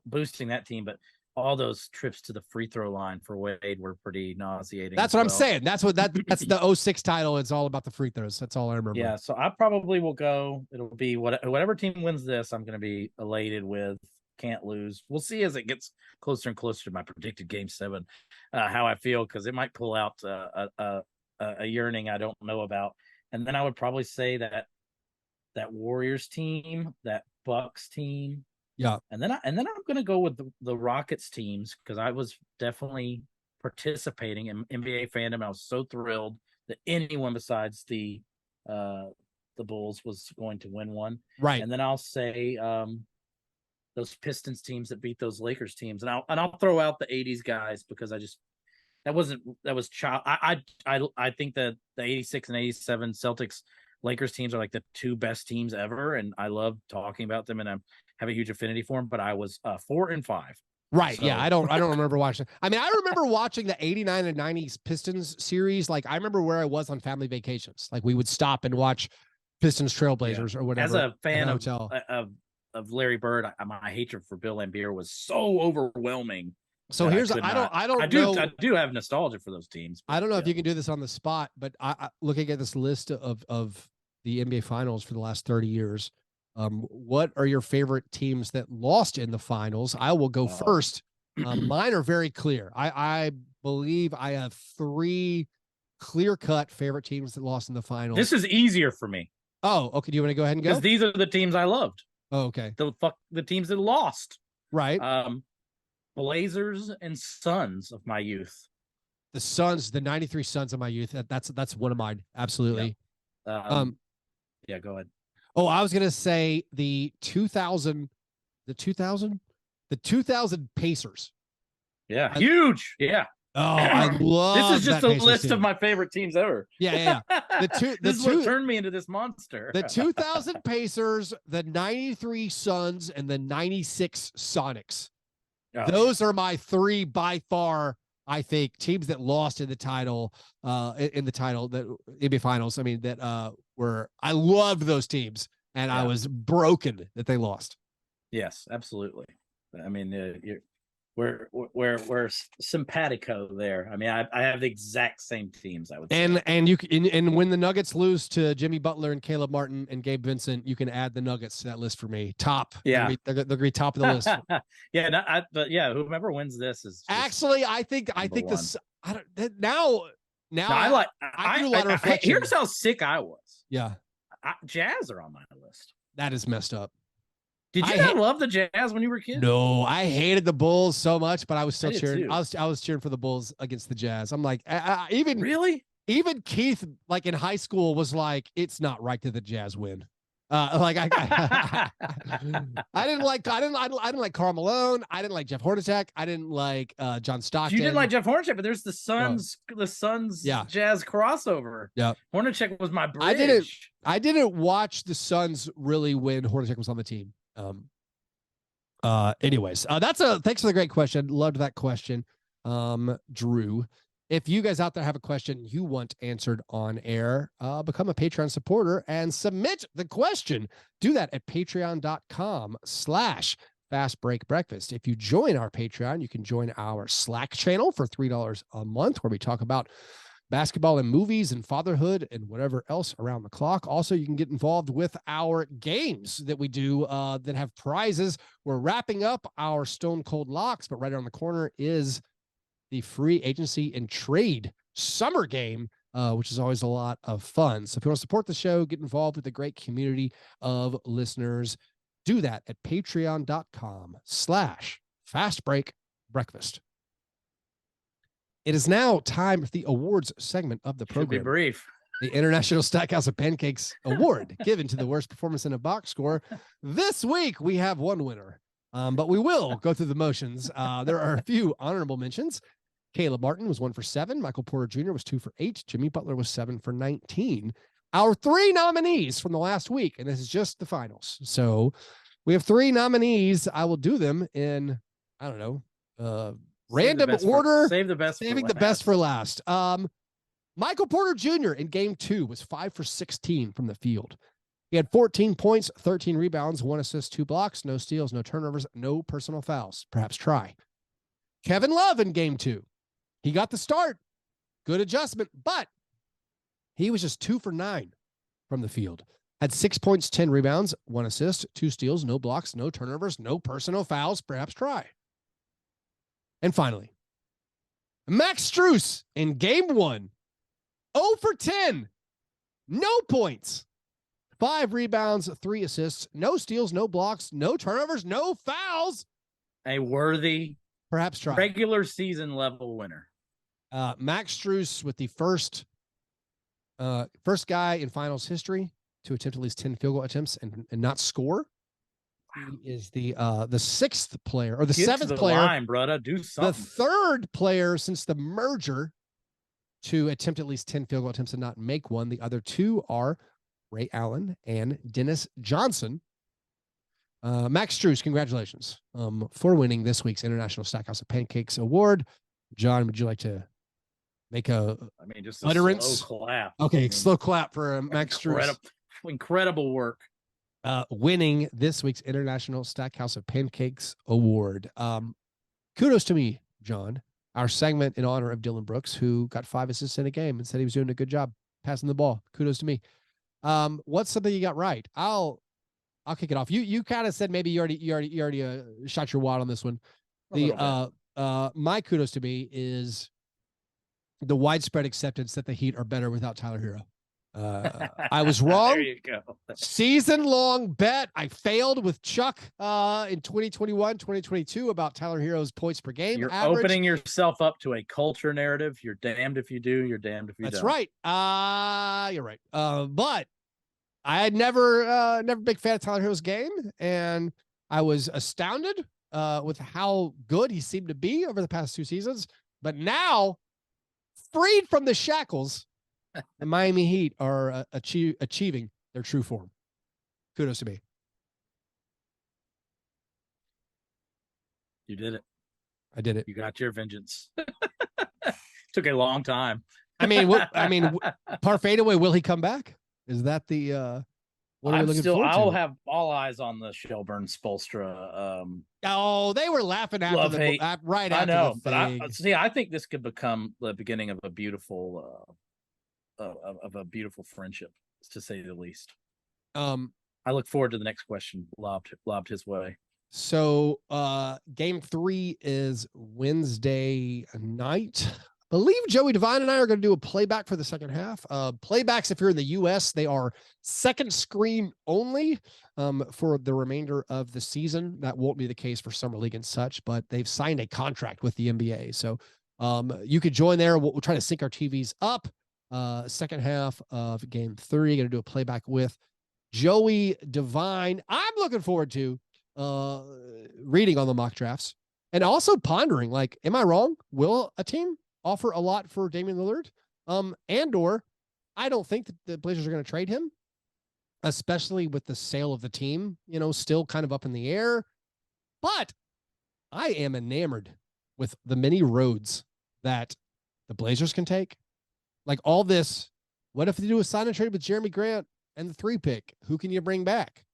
boosting that team, but all those trips to the free throw line for Wade were pretty nauseating. That's what I'm saying. That's the 06 title. It's all about the free throws. That's all I remember. Yeah, so I probably will go. It'll be whatever team wins this, I'm going to be elated with. Can't lose. We'll see as it gets closer and closer to my predicted Game 7, how I feel, because it might pull out a yearning I don't know about. And then I would probably say that Warriors team, that Bucks team, yeah. And then I'm going to go with the Rockets teams, because I was definitely participating in NBA fandom. I was so thrilled that anyone besides the Bulls was going to win one. Right. And then I'll say those Pistons teams that beat those Lakers teams, and I'll throw out the 80s guys, because that was child. I think that the 86 and 87 Celtics Lakers teams are like the two best teams ever, and I love talking about them, and I have a huge affinity for them. But I was 4 and 5. Right. So. Yeah. I don't remember watching. I mean, I remember watching the 89 and 90s Pistons series. Like, I remember where I was on family vacations. Like, we would stop and watch Pistons Trailblazers or whatever. As a fan of Larry Bird, my hatred for Bill Laimbeer was so overwhelming. So here's I do have nostalgia for those teams. I don't know if you can do this on the spot, but I looking at this list of the NBA finals for the last 30 years. What are your favorite teams that lost in the finals? I will go first. Mine are very clear. I believe I have 3 clear-cut favorite teams that lost in the finals. This is easier for me. Oh, okay. Do you want to go ahead and go? Because these are the teams I loved. Oh, okay. The teams that lost. Right. Blazers and Suns of my youth. The Suns, the 93 Suns of my youth. That's one of mine. Absolutely. Yeah, go ahead. Oh, I was going to say the 2000 Pacers. Yeah. Huge. Yeah. Oh, I love this is just a Pacers list team. of my favorite teams ever. Yeah. This is what turned me into this monster. The 2000 Pacers, the 93 Suns, and the 96 Sonics. Oh. Those are my 3 by far, I think, teams that lost in the title, that NBA Finals. I mean, that I loved those teams, and I was broken that they lost. Yes, absolutely. I mean, we're simpatico there. I mean, I have the exact same teams, I would say. And when the Nuggets lose to Jimmy Butler and Caleb Martin and Gabe Vincent, you can add the Nuggets to that list for me. Top. Yeah. They're going to be top of the list. But whoever wins this is actually, I think this, I don't now. I do a lot of reflection. Here's how sick I was. Yeah. Jazz are on my list. That is messed up. Did you not love the Jazz when you were a kid? No, I hated the Bulls so much, but I was still cheering. I was cheering for the Bulls against the Jazz. I'm like, even Keith, like in high school, was like, it's not right that the Jazz win. I didn't like Karl Malone. I didn't like Jeff Hornacek. I didn't like John Stockton. You didn't like Jeff Hornacek, but there's the Suns Jazz crossover. Yeah, Hornacek was my bridge. I didn't watch the Suns really when Hornacek was on the team. Anyways, thanks for the great question. Loved that question. Drew, if you guys out there have a question you want answered on air, become a Patreon supporter and submit the question. Do that at patreon.com/Fastbreak Breakfast. If you join our Patreon, you can join our Slack channel for $3 a month, where we talk about basketball and movies and fatherhood and whatever else around the clock. Also, you can get involved with our games that we do that have prizes. We're wrapping up our Stone Cold Locks, but right around the corner is the free agency and trade summer game, which is always a lot of fun. So if you want to support the show, get involved with a great community of listeners, do that at patreon.com/Fastbreak Breakfast. It is now time for the awards segment of the program. Should be brief. The International Stackhouse of Pancakes Award, given to the worst performance in a box score. This week, we have one winner, but we will go through the motions. There are a few honorable mentions. Caleb Martin was 1 for 7. Michael Porter Jr. was 2 for 8. Jimmy Butler was 7 for 19. Our 3 nominees from the last week, and this is just the finals. So we have 3 nominees. I will do them in, I don't know, random order. Saving the best for last. Michael Porter Jr. in game 2 was 5 for 16 from the field. He had 14 points, 13 rebounds, 1 assist, 2 blocks, no steals, no turnovers, no personal fouls. Perhaps try. Kevin Love in game 2. He got the start. Good adjustment, but he was just 2 for 9 from the field. Had 6 points, 10 rebounds, 1 assist, 2 steals, no blocks, no turnovers, no personal fouls. Perhaps try. And finally, Max Strus in game 1. 0 for 10. No points. 5 rebounds, 3 assists, no steals, no blocks, no turnovers, no fouls. A worthy, perhaps try. Regular season level winner. Max Strus with the first guy in finals history to attempt at least 10 field goal attempts and not score. Wow. He is the 6th player or the 7th player. Line, brother. Do something. The 3rd player since the merger to attempt at least 10 field goal attempts and not make one. The other 2 are Ray Allen and Dennis Johnson. Max Strus, congratulations for winning this week's International Stackhouse of Pancakes Award. John, would you like to make just a utterance? Slow clap. Okay, slow clap for Max Strus. Incredible work. Winning this week's International Stackhouse of Pancakes Award. Kudos to me, John. Our segment in honor of Dylan Brooks, who got 5 assists in a game and said he was doing a good job passing the ball. Kudos to me. What's something you got right? I'll kick it off. You kind of said maybe you already shot your wad on this one. My kudos to me is the widespread acceptance that the Heat are better without Tyler Hero. I was wrong. There you go. Season-long bet. I failed with Chuck in 2021, 2022 about Tyler Hero's points per game. You're average. Opening yourself up to a culture narrative. You're damned if you do. You're damned if you don't. That's right. You're right. But I had never big fan of Tyler Hero's game, and I was astounded with how good he seemed to be over the past 2 seasons. But now, freed from the shackles, the Miami Heat are achieving their true form. Kudos to me. You did it. I did it. You got your vengeance. Took a long time. Par fadeaway, will he come back? Is that the what are we looking forward to? I'll have all eyes on the Shelbourne Spoelstra. They were laughing after right after. I know, but I think this could become the beginning of a beautiful friendship, to say the least. I look forward to the next question lobbed his way. So game 3 is Wednesday night. I believe Joey Devine and I are going to do a playback for the second half. Playbacks, if you're in the U.S., they are second screen only for the remainder of the season. That won't be the case for Summer League and such, but they've signed a contract with the NBA. So you could join there. We'll try to sync our TVs up. Second half of game 3, going to do a playback with Joey Devine. I'm looking forward to reading on the mock drafts and also pondering, like, am I wrong? Will a team offer a lot for Damian Lillard? And/or I don't think that the Blazers are going to trade him, especially with the sale of the team, still kind of up in the air. But I am enamored with the many roads that the Blazers can take. Like all this, what if they do a sign and trade with Jeremy Grant and the 3 pick? Who can you bring back?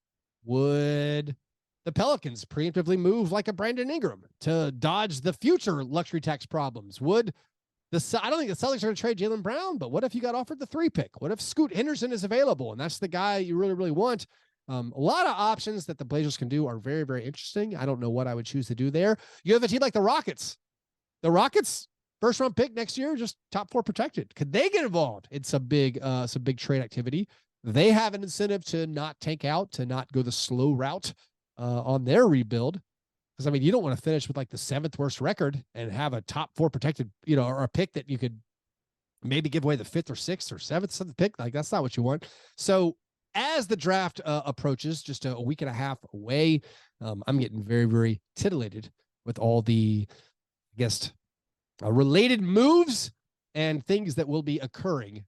Would the Pelicans preemptively move like a Brandon Ingram to dodge the future luxury tax problems? I don't think the Celtics are going to trade Jaylen Brown, but what if you got offered the 3 pick? What if Scoot Henderson is available and that's the guy you really, really want? A lot of options that the Blazers can do are very, very interesting. I don't know what I would choose to do there. You have a team like the Rockets. The Rockets, first round pick next year, just top 4 protected. Could they get involved in some big trade activity? They have an incentive to not tank out, to not go the slow route on their rebuild. Because, you don't want to finish with like the 7th worst record and have a top 4 protected, or a pick that you could maybe give away the 5th or 6th or 7th pick. Like, that's not what you want. So as the draft approaches, just a week and a half away, I'm getting very, very titillated with all the, related moves and things that will be occurring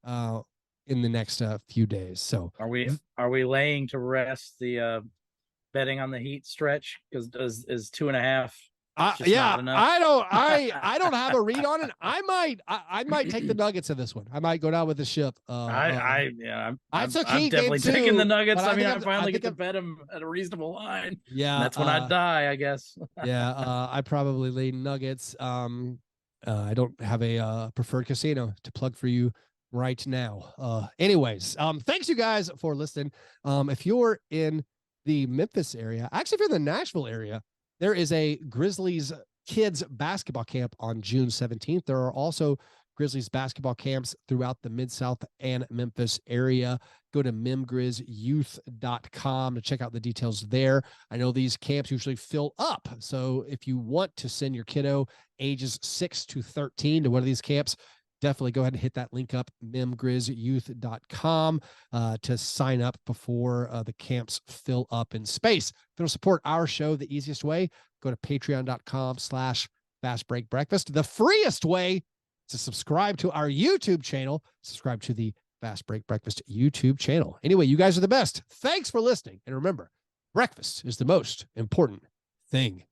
in the next few days. So are we laying to rest the betting on the Heat stretch? Because is 2.5 I don't have a read on it. I might take the Nuggets in this one. I might go down with the ship. I'm definitely taking the Nuggets. I mean, I finally get to bet them at a reasonable line. Yeah, and that's when I die, I guess. I probably lean Nuggets. I don't have a preferred casino to plug for you right now. Anyways, thanks you guys for listening. If you're in the Memphis area, actually if you're in the Nashville area, there is a Grizzlies kids basketball camp on June 17th. There are also Grizzlies basketball camps throughout the Mid-South and Memphis area. Go to memgrizyouth.com to check out the details there. I know these camps usually fill up. So if you want to send your kiddo ages 6 to 13 to one of these camps, definitely go ahead and hit that link up, memgrizyouth.com, to sign up before the camps fill up in space. If you want to support our show the easiest way, go to patreon.com/Fastbreak Breakfast. The freest way to subscribe to our YouTube channel, subscribe to the Fastbreak Breakfast YouTube channel. Anyway, you guys are the best. Thanks for listening. And remember, breakfast is the most important thing